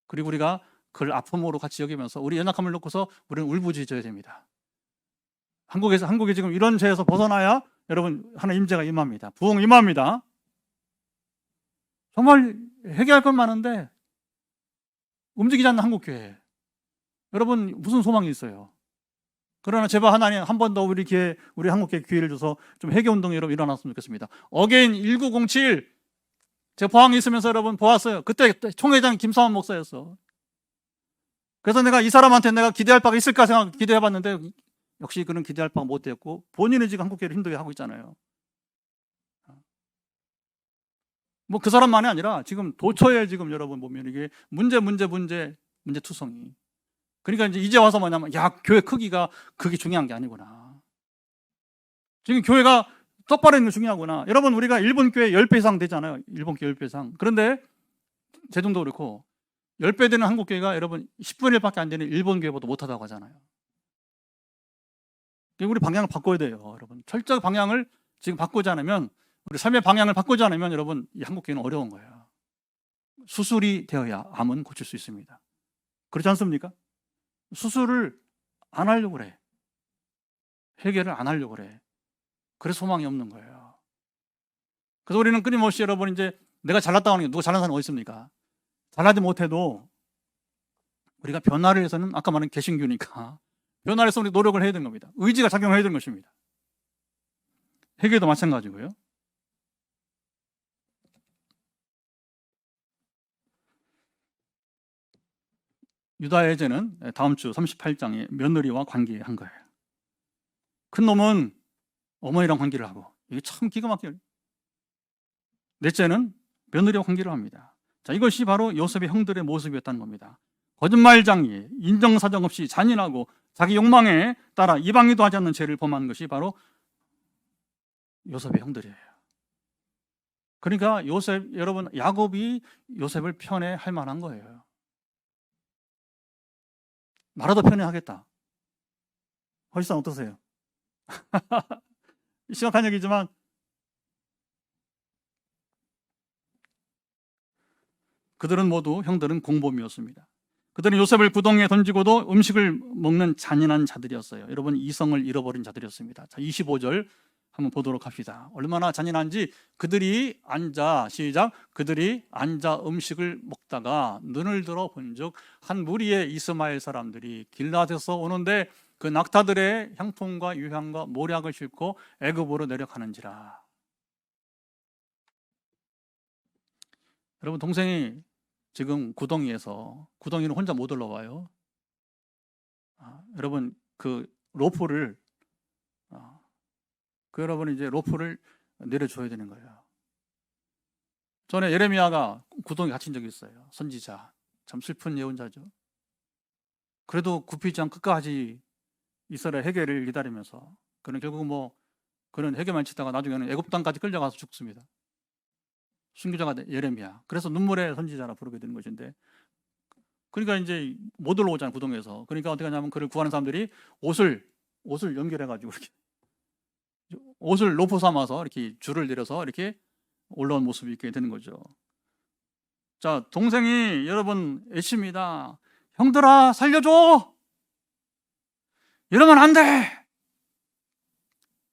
그리고 우리가 그걸 아픔으로 같이 여기면서 우리 연약함을 놓고서 우리는 울부짖어야 됩니다. 한국이 지금 이런 죄에서 벗어나야 여러분 하나님 임재가 임합니다. 부흥 임합니다. 정말 해결할 건 많은데 움직이지 않는 한국교회. 여러분 무슨 소망이 있어요? 그러나 제발 하나님 한 번 더 우리 한국교회 기회를 줘서 좀 회개운동이 여러분 일어났으면 좋겠습니다. 어게인 1907 제가 포항에 있으면서 여러분 보았어요. 그때 총회장 김사원 목사였어. 그래서 내가 이 사람한테 내가 기대할 바가 있을까 생각 기대해봤는데 역시 그는 기대할 바가 못 됐고 본인은 지금 한국교회를 힘들게 하고 있잖아요. 뭐 그 사람만이 아니라 지금 도처에 지금 여러분 보면 이게 문제투성이. 그러니까 이제 와서 뭐냐면 교회 크기가 그게 중요한 게 아니구나. 지금 교회가 똑바로 있는 게 중요하구나. 여러분 우리가 일본 교회 10배 이상 되잖아요. 일본 교회 10배 이상. 그런데 제동도 그렇고 10배 되는 한국 교회가 여러분 10분의 1밖에 안 되는 일본 교회보다 못하다고 하잖아요. 우리 방향을 바꿔야 돼요. 여러분 철저히 방향을 지금 바꾸지 않으면 우리 삶의 방향을 바꾸지 않으면 여러분 이 한국 교회는 어려운 거예요. 수술이 되어야 암은 고칠 수 있습니다. 그렇지 않습니까? 수술을 안 하려고 그래. 해결을 안 하려고 그래. 그래서 소망이 없는 거예요. 그래서 우리는 끊임없이 여러분 이제 내가 잘났다고 하는 게 누가 잘난 사람이 어디 있습니까? 잘나지 못해도 우리가 변화를 위해서는 아까 말한 개신교니까 변화를 위해서 우리 노력을 해야 되는 겁니다. 의지가 작용을 해야 되는 것입니다. 회개도 마찬가지고요. 유다의 죄는 다음 주 38장에 며느리와 관계한 거예요. 큰 놈은 어머니랑 관계를 하고 이게 참 기가 막혀요. 넷째는 며느리와 관계를 합니다. 자, 이것이 바로 요셉의 형들의 모습이었다는 겁니다. 거짓말장이 인정사정 없이 잔인하고 자기 욕망에 따라 이방이도 하지 않는 죄를 범한 것이 바로 요셉의 형들이에요. 그러니까 여러분 야곱이 요셉을 편애할 만한 거예요. 나라도 편애하겠다. 훨씬 어떠세요? 심각한 얘기지만 그들은 모두 형들은 공범이었습니다. 그들은 요셉을 구덩이에 던지고도 음식을 먹는 잔인한 자들이었어요. 여러분 이성을 잃어버린 자들이었습니다. 자, 25절 한번 보도록 합시다. 얼마나 잔인한지 그들이 앉아 음식을 먹다가 눈을 들어 본즉 한 무리의 이스마엘 사람들이 길앗에서 오는데 그 낙타들의 향품과 유향과 모략을 싣고 애굽으로 내려가는지라. 여러분 동생이 지금 구덩이를 혼자 못 올라와요. 여러분 그 로프를 여러분 이제 로프를 내려줘야 되는 거예요. 전에 예레미야가 구덩이 갇힌 적이 있어요. 선지자. 참 슬픈 예언자죠. 그래도 굽히지 않고 끝까지 이스라엘 해결을 기다리면서 그는 결국 그는 해교만 치다가 나중에는 애굽 땅까지 끌려가서 죽습니다. 순교자가 예레미야. 그래서 눈물의 선지자라 부르게 되는 것인데, 그러니까 이제 못 올라오잖아요, 구덩이에서. 그러니까 어떻게 하냐면 그를 구하는 사람들이 옷을 연결해가지고 이렇게 옷을 로프 삼아서 이렇게 줄을 내려서 이렇게 올라온 모습이 있게 되는 거죠. 자, 동생이 여러분 애씁니다. 형들아, 살려줘! 이러면 안 돼!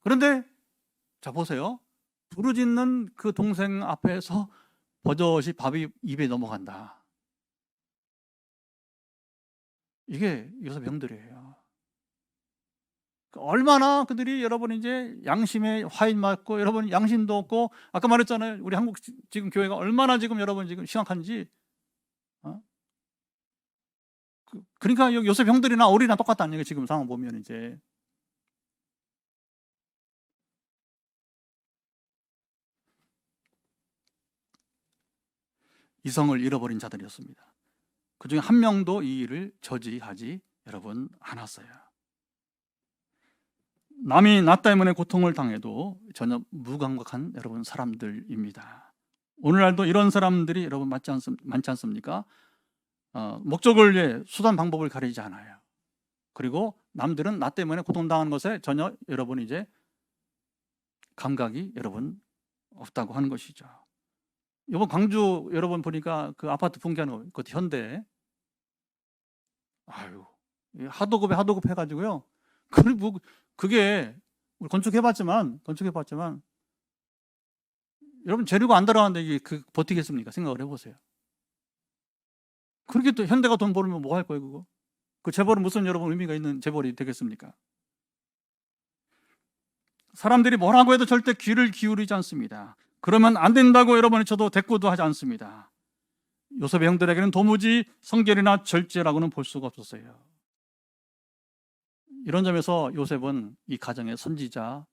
그런데, 자, 보세요. 부르짖는 그 동생 앞에서 버젓이 밥이 입에 넘어간다. 이게 요셉 형들이에요. 얼마나 그들이 여러분 이제 양심에 화인 맞고, 여러분 양심도 없고, 아까 말했잖아요. 우리 한국 지금 교회가 얼마나 지금 여러분 지금 심각한지. 그러니까 요셉 형들이나 우리나 똑같다는 얘기 지금 상황 보면 이제. 이성을 잃어버린 자들이었습니다. 그 중에 한 명도 이 일을 저지하지 여러분 않았어요. 남이 나 때문에 고통을 당해도 전혀 무감각한 여러분 사람들입니다. 오늘날도 이런 사람들이 여러분 많지 않습니까? 목적을 위해 수단 방법을 가리지 않아요. 그리고 남들은 나 때문에 고통당하는 것에 전혀 여러분 이제 감각이 여러분 없다고 하는 것이죠. 이번 광주 여러분 보니까 그 아파트 붕괴하는 것 현대, 아유, 하도급 해가지고요. 그게 우리 건축해봤지만 여러분 재료가 안 들어가는데 이게 버티겠습니까? 생각을 해보세요. 그렇게 또 현대가 돈 벌면 뭐 할 거예요, 그거? 그 재벌은 무슨 여러분 의미가 있는 재벌이 되겠습니까? 사람들이 뭐라고 해도 절대 귀를 기울이지 않습니다. 그러면 안 된다고 여러분이 저도 대꾸도 하지 않습니다. 요셉의 형들에게는 도무지 성결이나 절제라고는 볼 수가 없었어요. 이런 점에서 요셉은 이 가정의 선지자,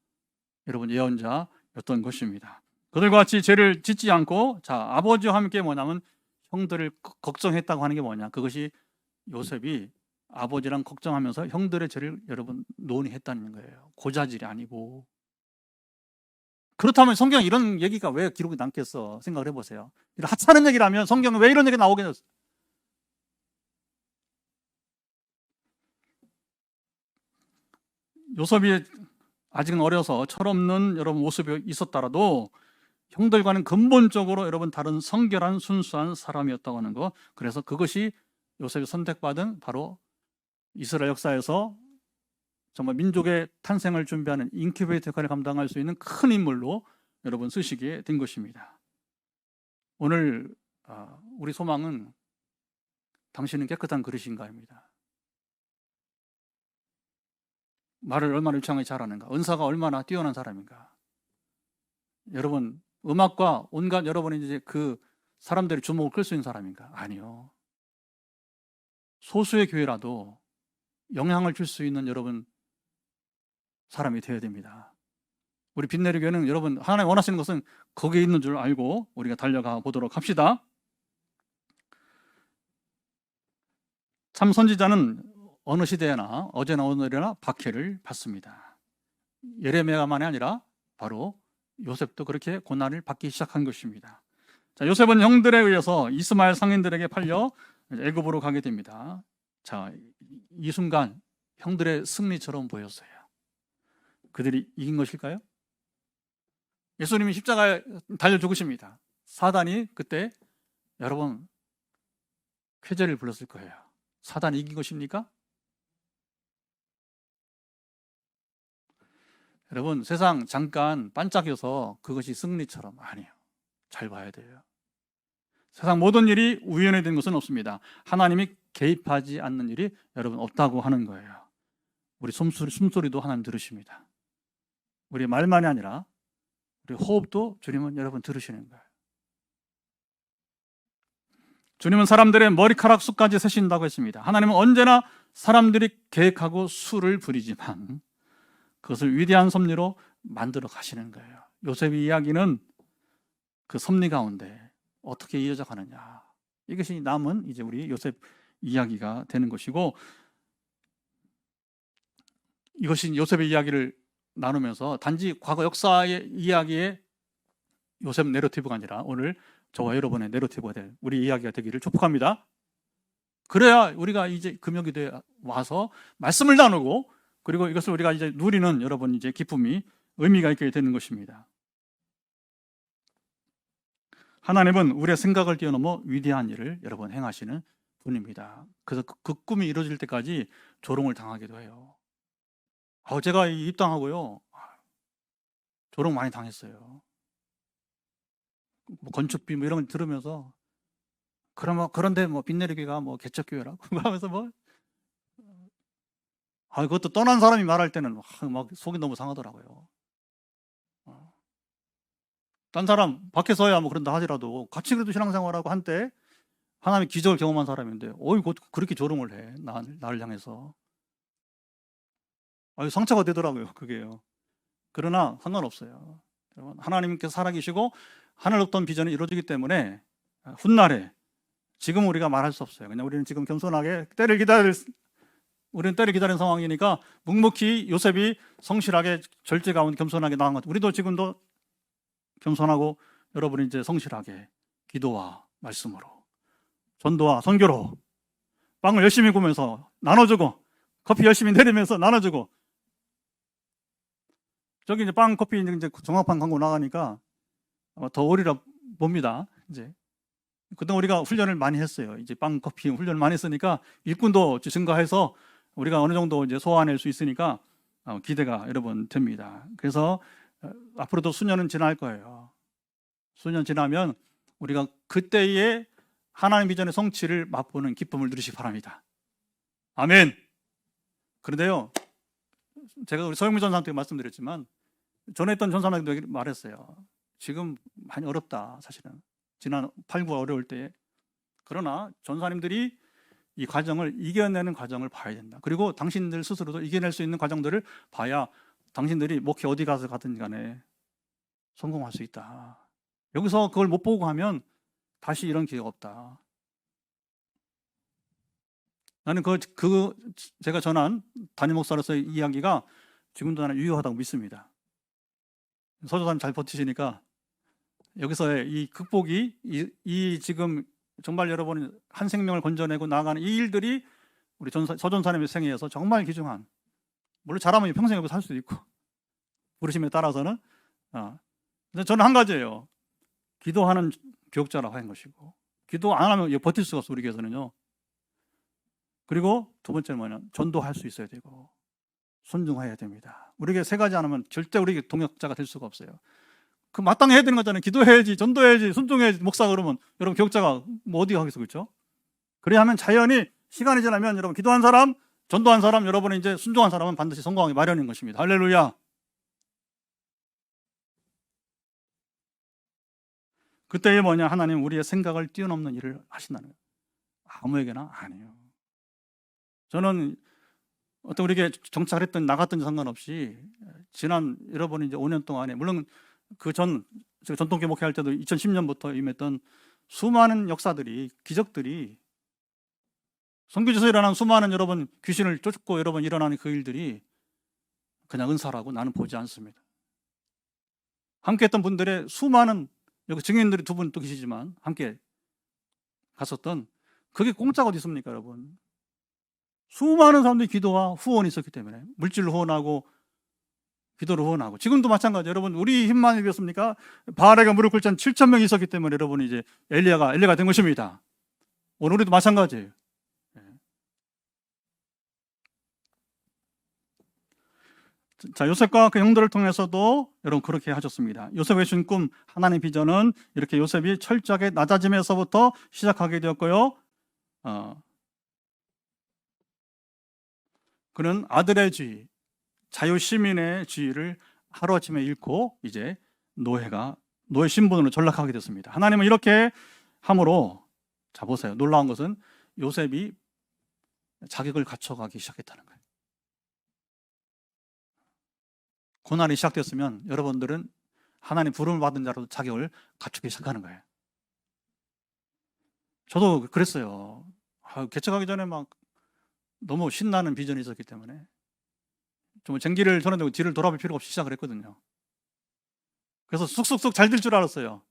여러분 예언자였던 것입니다. 그들과 같이 죄를 짓지 않고, 자, 아버지와 함께 뭐냐면 형들을 걱정했다고 하는 게 뭐냐? 그것이 요셉이 아버지랑 걱정하면서 형들의 죄를 여러분 논의했다는 거예요. 고자질이 아니고. 그렇다면 성경에 이런 얘기가 왜 기록이 남겠어? 생각을 해보세요. 이런 하찮은 얘기라면 성경에 왜 이런 얘기 나오겠어? 요셉이 아직은 어려서 철없는 여러분 모습이 있었더라도 형들과는 근본적으로 여러분 다른 성결한 순수한 사람이었다고 하는 거. 그래서 그것이 요셉이 선택받은 바로 이스라엘 역사에서 정말 민족의 탄생을 준비하는 인큐베이터 역할을 감당할 수 있는 큰 인물로 여러분 쓰시게 된 것입니다. 오늘 우리 소망은 당신은 깨끗한 그릇인가입니다. 말을 얼마나 유창하게 잘하는가, 은사가 얼마나 뛰어난 사람인가. 여러분 음악과 온갖 여러분이 이제 그 사람들의 주목을 끌 수 있는 사람인가? 아니요. 소수의 교회라도 영향을 줄 수 있는 여러분 사람이 되어야 됩니다. 우리 빛내리 교회는 여러분 하나님 원하시는 것은 거기에 있는 줄 알고 우리가 달려가 보도록 합시다. 참 선지자는 어느 시대나 어제나 오늘이나 박해를 받습니다. 예레미야만이 아니라 바로 요셉도 그렇게 고난을 받기 시작한 것입니다. 자, 요셉은 형들에 의해서 이스마엘 상인들에게 팔려 애굽으로 가게 됩니다. 자, 이 순간 형들의 승리처럼 보였어요. 그들이 이긴 것일까요? 예수님이 십자가에 달려 죽으십니다. 사단이 그때 여러분 쾌재를 불렀을 거예요. 사단이 이긴 것입니까? 여러분 세상 잠깐 반짝여서 그것이 승리처럼 아니에요. 잘 봐야 돼요. 세상 모든 일이 우연히 된 것은 없습니다. 하나님이 개입하지 않는 일이 여러분 없다고 하는 거예요. 우리 숨소리도 하나님 들으십니다. 우리 말만이 아니라 우리 호흡도 주님은 여러분 들으시는 거예요. 주님은 사람들의 머리카락 수까지 세신다고 했습니다. 하나님은 언제나 사람들이 계획하고 수를 부리지만 그것을 위대한 섭리로 만들어 가시는 거예요. 요셉의 이야기는 그 섭리 가운데 어떻게 이어져 가느냐, 이것이 남은 이제 우리 요셉 이야기가 되는 것이고, 이것이 요셉의 이야기를 나누면서 단지 과거 역사의 이야기에 요셉 내러티브가 아니라 오늘 저와 여러분의 내러티브가 될 우리 이야기가 되기를 축복합니다. 그래야 우리가 이제 금요기도에 와서 말씀을 나누고 그리고 이것을 우리가 이제 누리는 여러분 이제 기쁨이 의미가 있게 되는 것입니다. 하나님은 우리의 생각을 뛰어넘어 위대한 일을 여러분 행하시는 분입니다. 그래서 그 꿈이 이루어질 때까지 조롱을 당하기도 해요. 제가 입당하고요, 조롱 많이 당했어요. 뭐 건축비 뭐 이런 걸 들으면서 그런데 뭐 빚내리기가 뭐 개척교회라고 하면서 뭐 그것도 떠난 사람이 말할 때는 막 속이 너무 상하더라고요. 딴 사람 밖에서야 뭐 그런다 하더라도 같이 그래도 신앙생활하고 한때 하나님의 기적을 경험한 사람인데 그렇게 조롱을 해 나를 향해서 상처가 되더라고요 그게요. 그러나 상관없어요. 여러분 하나님께서 살아계시고 하늘 없던 비전이 이루어지기 때문에 훗날에 지금 우리가 말할 수 없어요. 그냥 우리는 지금 겸손하게 우리는 때를 기다리는 상황이니까 묵묵히 요셉이 성실하게 절제 가운데 겸손하게 나간 것. 우리도 지금도 겸손하고 여러분이 이제 성실하게 기도와 말씀으로 전도와 선교로 빵을 열심히 구면서 나눠주고 커피 열심히 내리면서 나눠주고 저기 이제 빵 커피 이제 종합판 광고 나가니까 아마 더 오리라 봅니다. 이제 그동안 우리가 훈련을 많이 했어요. 이제 빵 커피 훈련을 많이 했으니까 일꾼도 증가해서 우리가 어느 정도 이제 소화해낼 수 있으니까 기대가 여러분 됩니다. 그래서 앞으로도 수년은 지날 거예요. 수년 지나면 우리가 그때의 하나님 비전의 성취를 맛보는 기쁨을 누리시기 바랍니다. 아멘. 그런데요, 제가 우리 서영미 전사한테 말씀드렸지만 전에 했던 전사한테도 말했어요. 지금 많이 어렵다 사실은. 지난 8, 9 어려울 때. 그러나 전사님들이 이 과정을 이겨내는 과정을 봐야 된다. 그리고 당신들 스스로도 이겨낼 수 있는 과정들을 봐야 당신들이 목회 어디 가서 가든 간에 성공할 수 있다. 여기서 그걸 못 보고 하면 다시 이런 기회가 없다. 나는 제가 전한 담임 목사로서의 이야기가 지금도 나는 유효하다고 믿습니다. 서조사님 잘 버티시니까 여기서의 이 극복이 이 지금 정말 여러분이 한 생명을 건져내고 나아가는 이 일들이 우리 서전사님의 생애에서 정말 귀중한, 물론 잘하면 평생 여기서 살 수도 있고 부르심에 따라서는 저는 한 가지예요. 기도하는 교육자라고 하는 것이고 기도 안 하면 버틸 수가 없어 우리 교회에서는요. 그리고 두 번째는 뭐냐면 전도할 수 있어야 되고 순종해야 됩니다. 우리에게 세 가지 안 하면 절대 우리 동역자가 될 수가 없어요. 그 마땅히 해야 되는 거잖아요. 기도해야지, 전도해야지, 순종해야지. 목사 그러면 여러분 교육자가 뭐 어디 가겠어, 그렇죠? 그래야 하면 자연히 시간이 지나면 여러분 기도한 사람, 전도한 사람, 여러분이 이제 순종한 사람은 반드시 성공하기 마련인 것입니다. 할렐루야. 그때에 뭐냐, 하나님 우리의 생각을 뛰어넘는 일을 하신다는 거예요. 아무에게나 아니에요. 저는 어떤 우리에게 정착했든 나갔든지 상관없이 지난 여러분이 이제 5년 동안에 물론 제가 전통교 목회할 때도 2010년부터 임했던 수많은 역사들이, 기적들이, 선교지에서 일어난 수많은 여러분 귀신을 쫓고 여러분 일어나는 그 일들이 그냥 은사라고 나는 보지 않습니다. 함께 했던 분들의 수많은 여기 증인들이 두 분 또 계시지만 함께 갔었던 그게 공짜가 어디 있습니까, 여러분? 수많은 사람들이 기도와 후원이 있었기 때문에 물질로 후원하고 기도로 후원하고 지금도 마찬가지예요. 여러분 우리 힘만 이겼습니까? 바알에게 무릎 꿇지 않은 7,000명이 있었기 때문에 여러분이 이제 엘리야가 된 것입니다. 오늘 우리도 마찬가지예요. 자, 요셉과 그 형들을 통해서도 여러분 그렇게 하셨습니다. 요셉의 준 꿈, 하나님의 비전은 이렇게 요셉이 철저하게 낮아짐에서부터 시작하게 되었고요. 그는 아들의 주의, 자유시민의 주의를 하루아침에 잃고 이제 노예 신분으로 전락하게 됐습니다. 하나님은 이렇게 함으로, 자 보세요. 놀라운 것은 요셉이 자격을 갖춰가기 시작했다는 거예요. 고난이 시작됐으면 여러분들은 하나님 부름을 받은 자로도 자격을 갖추기 시작하는 거예요. 저도 그랬어요. 개척하기 전에 막 너무 신나는 비전이 있었기 때문에 좀 쟁기를 손에 들고 뒤를 돌아볼 필요 없이 시작을 했거든요. 그래서 쑥쑥쑥 잘 될 줄 알았어요.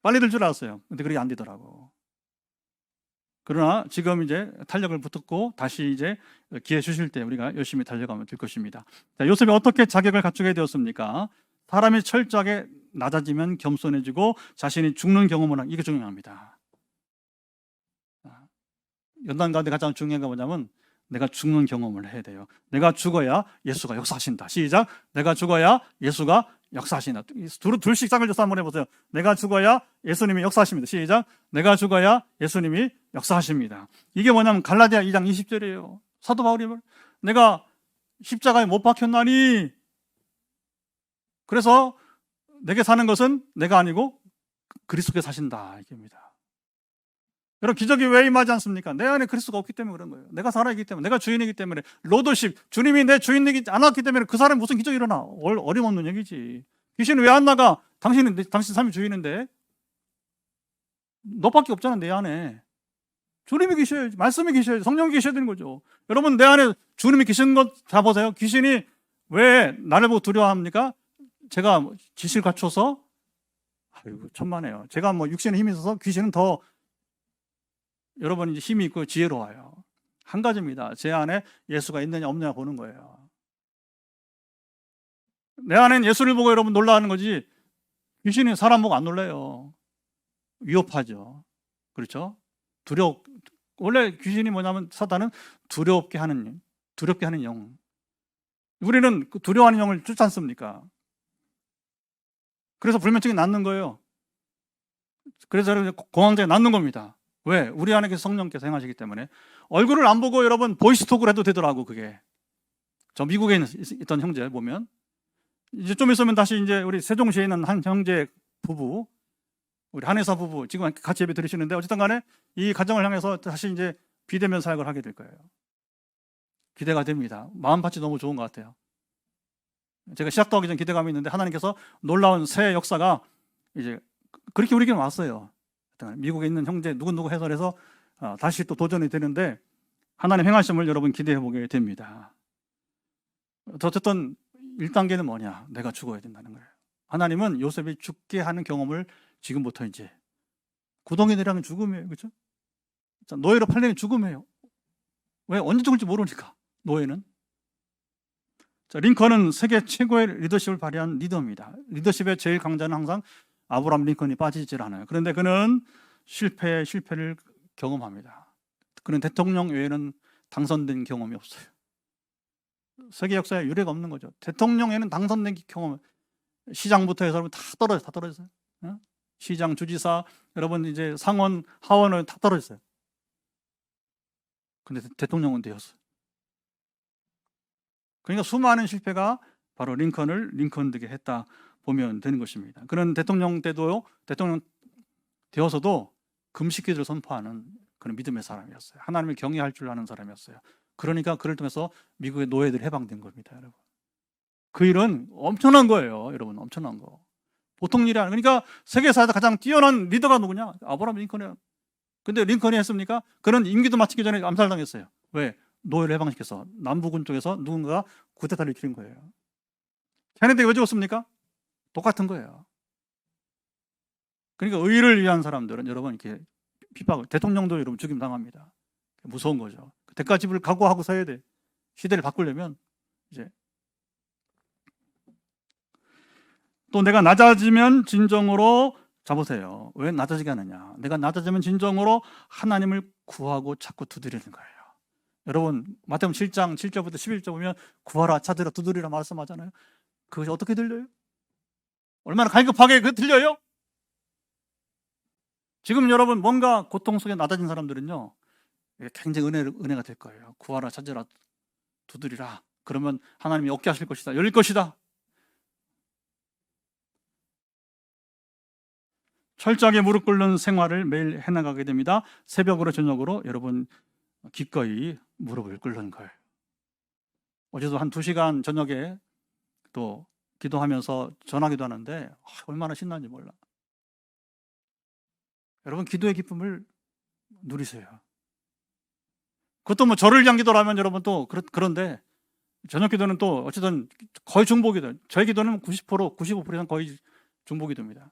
빨리 될 줄 알았어요. 근데 그게 안 되더라고. 그러나 지금 이제 탄력을 붙었고 다시 이제 기회 주실 때 우리가 열심히 달려가면 될 것입니다. 자, 요셉이 어떻게 자격을 갖추게 되었습니까? 사람이 철저하게 낮아지면 겸손해지고 자신이 죽는 경험을 하는, 이게 중요합니다. 연단 가운데 가장 중요한 게 뭐냐면 내가 죽는 경험을 해야 돼요. 내가 죽어야 예수가 역사하신다. 시작. 내가 죽어야 예수가 역사하신다. 둘씩 짝을 져서 한번 해보세요. 내가 죽어야 예수님이 역사하십니다. 시작. 내가 죽어야 예수님이 역사하십니다. 이게 뭐냐면 갈라디아 2장 20절이에요. 사도 바울이 내가 십자가에 못 박혔나니, 그래서 내게 사는 것은 내가 아니고 그리스도께 사신다, 이겁니다. 여러분, 기적이 왜 임하지 않습니까? 내 안에 그리스도가 없기 때문에 그런 거예요. 내가 살아있기 때문에, 내가 주인이기 때문에, 로더십, 주님이 내 주인이지 않았기 때문에 그 사람이 무슨 기적이 일어나? 어림없는 얘기지. 귀신은 왜 안 나가? 당신 삶이 주인인데 너밖에 없잖아, 내 안에. 주님이 계셔야지, 말씀이 계셔야지, 성령이 계셔야 되는 거죠. 여러분, 내 안에 주님이 계신 것 다 보세요. 귀신이 왜 나를 보고 두려워합니까? 제가 지시를 갖춰서, 아이고 천만에요. 제가 뭐 육신에 힘이 있어서 귀신은 더 여러분 이제 힘이 있고 지혜로워요. 한 가지입니다. 제 안에 예수가 있느냐 없느냐 보는 거예요. 내 안엔 예수를 보고 여러분 놀라는 거지, 귀신이 사람 보고 안 놀래요. 위협하죠. 그렇죠? 원래 귀신이 뭐냐면 사단은 두렵게 하는 영. 우리는 두려워하는 영을 쫓지 않습니까? 그래서 불면증이 낫는 거예요. 그래서 공황장애 낫는 겁니다. 왜? 우리 안에 성령께서 행하시기 때문에. 얼굴을 안 보고 여러분 보이스톡을 해도 되더라고, 그게. 저 미국에 있던 형제 보면 이제 좀 있으면 다시 이제 우리 세종시에 있는 한 형제 부부, 우리 한혜사 부부 지금 같이 예배 드리시는데, 어쨌든 간에 이 가정을 향해서 다시 이제 비대면 사역을 하게 될 거예요. 기대가 됩니다. 마음밭이 너무 좋은 것 같아요. 제가 시작도 하기 전 기대감이 있는데 하나님께서 놀라운 새 역사가 이제 그렇게 우리에게는 왔어요. 미국에 있는 형제 누구누구 해설해서 다시 또 도전이 되는데 하나님 행하심을 여러분 기대해 보게 됩니다. 어쨌든 1단계는 뭐냐? 내가 죽어야 된다는 거예요. 하나님은 요셉이 죽게 하는 경험을 지금부터 이제, 구덩이 내려가면 죽음이에요. 그렇죠? 노예로 팔리면 죽음이에요. 왜? 언제 죽을지 모르니까, 노예는. 자, 링컨은 세계 최고의 리더십을 발휘한 리더입니다. 리더십의 제일 강자는 항상 아브라함 링컨이 빠지질 않아요. 그런데 그는 실패를 경험합니다. 그는 대통령 외에는 당선된 경험이 없어요. 세계 역사에 유례가 없는 거죠. 대통령에는 당선된 경험, 시장부터 해서 여러분 다 떨어졌어요. 시장, 주지사, 여러분 이제 상원, 하원은 다 떨어졌어요. 근데 대통령은 되었어요. 그러니까 수많은 실패가 바로 링컨을 링컨 되게 했다 보면 되는 것입니다. 그런 대통령 때도, 대통령 되어서도 금식기도를 선포하는 그런 믿음의 사람이었어요. 하나님을 경외할 줄 아는 사람이었어요. 그러니까 그를 통해서 미국의 노예들이 해방된 겁니다, 여러분. 그 일은 엄청난 거예요, 여러분. 엄청난 거. 보통 일이 아니에요. 그러니까 세계사에서 가장 뛰어난 리더가 누구냐? 아브라함 링컨이에요. 근데 링컨이 했습니까? 그는 임기도 마치기 전에 암살당했어요. 왜? 노예를 해방시켜서 남부군 쪽에서 누군가가 쿠데타를 일으킨 거예요. 케네디가 왜 죽었습니까? 똑같은 거예요. 그러니까 의를 위한 사람들은 여러분 이렇게 핍박을, 대통령도 여러분 죽임 당합니다. 무서운 거죠. 대가집을 각오하고 서야 돼. 시대를 바꾸려면. 이제 또 내가 낮아지면 진정으로, 잡으세요. 왜 낮아지게 하느냐? 내가 낮아지면 진정으로 하나님을 구하고 자꾸 두드리는 거예요. 여러분 마태복음 7장 7절부터 11절 보면 구하라, 찾으라, 두드리라 말씀하잖아요. 그것이 어떻게 들려요? 얼마나 갈급하게 그 들려요? 지금 여러분 뭔가 고통 속에 낮아진 사람들은요, 굉장히 은혜가 될 거예요. 구하라, 찾으라, 두드리라. 그러면 하나님이 얻게 하실 것이다, 열릴 것이다. 철저하게 무릎 꿇는 생활을 매일 해나가게 됩니다. 새벽으로 저녁으로 여러분 기꺼이 무릎을 꿇는 거예요. 어제도 한 2시간 저녁에 또 기도하면서 전화기도 하는데 얼마나 신나는지 몰라. 여러분 기도의 기쁨을 누리세요. 그것도 뭐 저를 위한 기도라면 여러분 또 그런데 저녁 기도는 또 어쨌든 거의 중보기도. 저희 기도는 90%, 95% 이상 거의 중보기도입니다.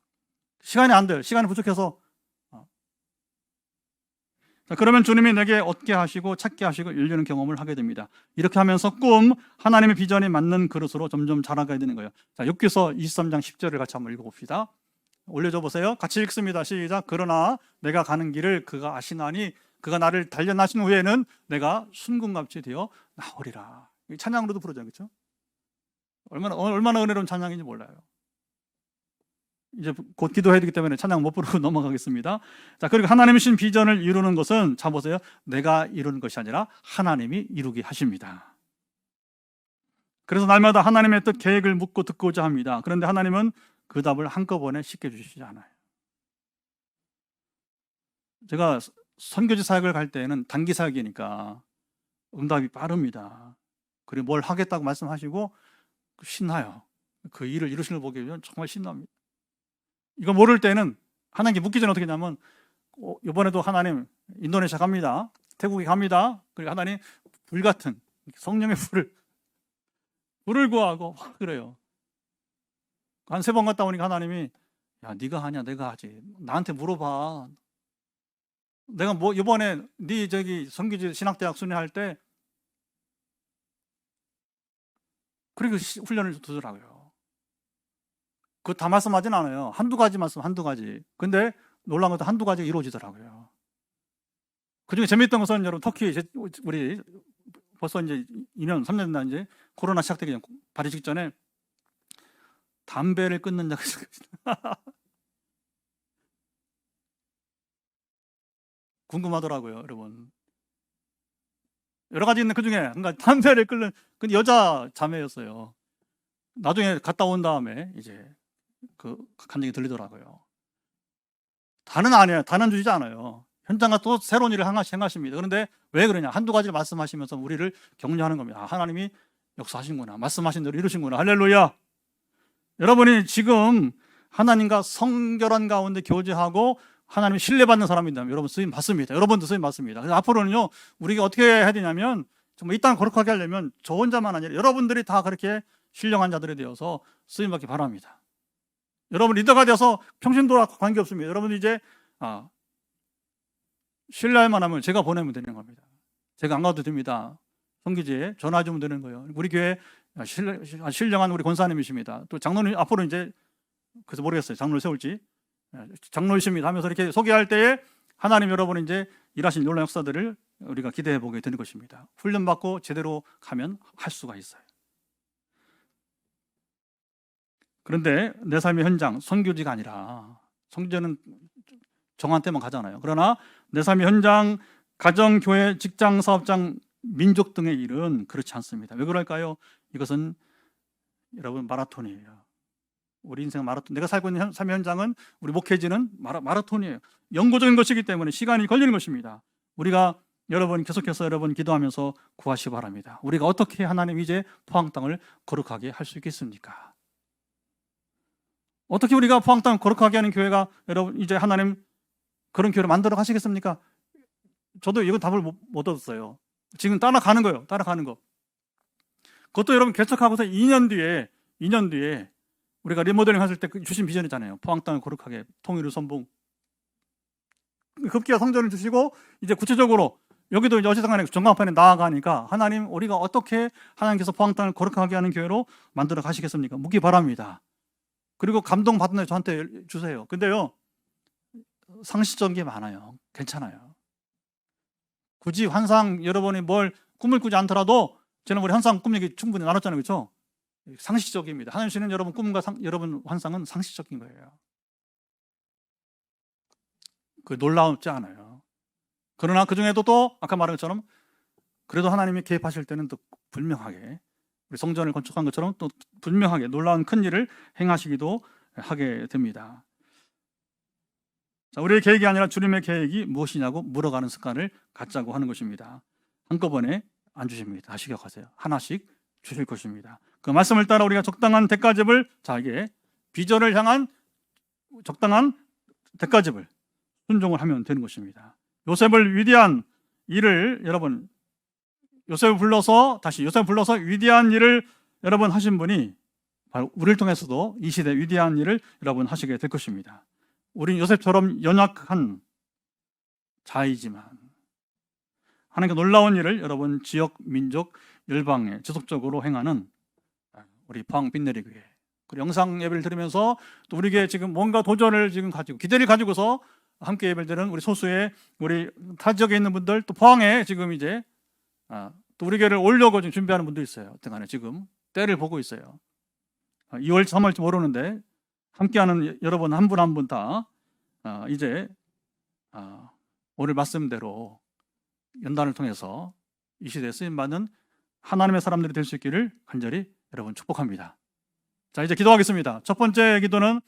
시간이 안 돼요. 시간이 부족해서. 자, 그러면 주님이 내게 얻게 하시고 찾게 하시고 열리는 경험을 하게 됩니다. 이렇게 하면서 하나님의 비전에 맞는 그릇으로 점점 자라가야 되는 거예요. 자, 욥기서 23장 10절을 같이 한번 읽어봅시다. 올려줘 보세요. 같이 읽습니다. 시작. 그러나 내가 가는 길을 그가 아시나니 그가 나를 단련하신 후에는 내가 순금같이 되어 나오리라. 찬양으로도 부르죠, 그렇죠? 얼마나 은혜로운 찬양인지 몰라요. 이제 곧 기도해야 되기 때문에 찬양 못 부르고 넘어가겠습니다. 자, 그리고 하나님이 주신 비전을 이루는 것은, 자 보세요, 내가 이루는 것이 아니라 하나님이 이루게 하십니다. 그래서 날마다 하나님의 뜻, 계획을 묻고 듣고자 합니다. 그런데 하나님은 그 답을 한꺼번에 쉽게 주시지 않아요. 제가 선교지 사역을 갈 때는 단기 사역이니까 응답이 빠릅니다. 그리고 뭘 하겠다고 말씀하시고 신나요. 그 일을 이루시는 걸 보게 되면 정말 신납니다. 이거 모를 때는 하나님께 묻기 전에 어떻게 하냐면, 이번에도 하나님 인도네시아 갑니다, 태국에 갑니다. 그리고 하나님 불같은 성령의 불을 구하고 막 그래요. 한 3번 갔다 오니까 하나님이, 야, 네가 하냐 내가 하지, 나한테 물어봐. 내가 뭐 이번에 네 저기 선교지 신학대학 순회할 때 그리고 훈련을 두더라고요. 그거 다 말씀하진 않아요. 한두 가지. 근데 놀라운 것도 한두 가지가 이루어지더라고요. 그중에 재미있던 것은, 여러분, 터키, 우리 벌써 이제 2년, 3년 됐나, 이제 코로나 시작되기 전, 발이 직전에 담배를 끊는 자가 있어요. 궁금하더라고요, 여러분. 여러 가지 있는 그 중에 한 가지, 담배를 끊는, 근데 여자 자매였어요. 나중에 갔다 온 다음에 이제 그 감정이 들리더라고요. 다는 아니에요. 다는 주지 않아요. 현장과 또 새로운 일을 행하십니다. 그런데 왜 그러냐? 한두 가지를 말씀하시면서 우리를 격려하는 겁니다. 아, 하나님이 역사하신구나. 말씀하신 대로 이루신구나. 할렐루야. 여러분이 지금 하나님과 성결한 가운데 교제하고 하나님 신뢰받는 사람이라면 여러분 쓰임 받습니다. 여러분도 쓰임 받습니다. 그래서 앞으로는요, 우리가 어떻게 해야 되냐면, 정말 이 땅 거룩하게 하려면 저 혼자만 아니라 여러분들이 다 그렇게 신령한 자들이 되어서 쓰임 받기 바랍니다. 여러분 리더가 되어서 평신도와 관계없습니다. 여러분 이제 신뢰할 만하면 제가 보내면 되는 겁니다. 제가 안 가도 됩니다. 성기지에 전화 주면 되는 거예요. 우리 교회 신령한 우리 권사님이십니다. 또 장로님, 앞으로 이제 그래서 모르겠어요, 장로를 세울지. 장로이십니다 하면서 이렇게 소개할 때에 하나님 여러분 이제 일하신 놀라운 역사들을 우리가 기대해 보게 되는 것입니다. 훈련받고 제대로 가면 할 수가 있어요. 그런데 내 삶의 현장, 선교지가 아니라, 선교지는 정한 때만 가잖아요. 그러나 내 삶의 현장, 가정, 교회, 직장, 사업장, 민족 등의 일은 그렇지 않습니다. 왜 그럴까요? 이것은 여러분 마라톤이에요. 우리 인생 마라톤. 내가 살고 있는 삶의 현장은, 우리 목회지는 마라톤이에요. 영구적인 것이기 때문에 시간이 걸리는 것입니다. 우리가 여러분 계속해서 여러분 기도하면서 구하시기 바랍니다. 우리가 어떻게 하나님 이제 포항 땅을 거룩하게 할 수 있겠습니까? 어떻게 우리가 포항 땅을 거룩하게 하는 교회가, 여러분 이제 하나님 그런 교회를 만들어 가시겠습니까? 저도 이건 답을 못 얻었어요. 지금 따라가는 거예요. 따라가는 거. 그것도 여러분 개척하고서 2년 뒤에 우리가 리모델링 하실 때 주신 비전이잖아요. 포항 땅을 거룩하게, 통일을 선봉. 급기야 성전을 주시고, 이제 구체적으로 여기도 이제 어쨌든 간에 전광판에 나아가니까, 하나님 우리가 어떻게 하나님께서 포항 땅을 거룩하게 하는 교회로 만들어 가시겠습니까? 묻기 바랍니다. 그리고 감동 받는 날 저한테 주세요. 근데요, 상식적인 게 많아요. 괜찮아요. 굳이 환상, 여러분이 뭘 꿈을 꾸지 않더라도, 저는 우리 환상 꿈 얘기 충분히 나눴잖아요, 그렇죠? 상식적입니다. 하나님 주시는 여러분 꿈과 여러분 환상은 상식적인 거예요. 그 놀라우지 않아요. 그러나 그 중에도 또 아까 말한 것처럼, 그래도 하나님이 개입하실 때는 또 분명하게, 우리 성전을 건축한 것처럼 또 분명하게 놀라운 큰 일을 행하시기도 하게 됩니다. 자, 우리의 계획이 아니라 주님의 계획이 무엇이냐고 물어가는 습관을 갖자고 하는 것입니다. 한꺼번에 안 주십니다. 다시 기억하세요. 하나씩 주실 것입니다. 그 말씀을 따라 우리가 적당한 대가집을, 자, 이게 비전을 향한 적당한 대가집을 순종을 하면 되는 것입니다. 요셉을 위대한 일을, 여러분 요셉을 불러서 위대한 일을 여러분 하신 분이 바로 우리를 통해서도 이 시대 위대한 일을 여러분 하시게 될 것입니다. 우린 요셉처럼 연약한 자이지만 하나님께 놀라운 일을 여러분 지역, 민족, 열방에 지속적으로 행하는 우리 포항 빛내리교회, 그 영상 예배를 들으면서 또 우리에게 지금 뭔가 도전을 지금 가지고 기대를 가지고서 함께 예배를 드리는 우리 소수의 우리 타 지역에 있는 분들, 또 포항에 지금 이제 또 우리 교회를 오려고 지금 준비하는 분도 있어요. 어떡하나 지금 때를 보고 있어요. 2월, 3월쯤 모르는데 함께하는 여러분 한 분 한 분 다 이제 오늘 말씀대로 연단을 통해서 이 시대에 쓰임받는 하나님의 사람들이 될 수 있기를 간절히 여러분 축복합니다. 자, 이제 기도하겠습니다. 첫 번째 기도는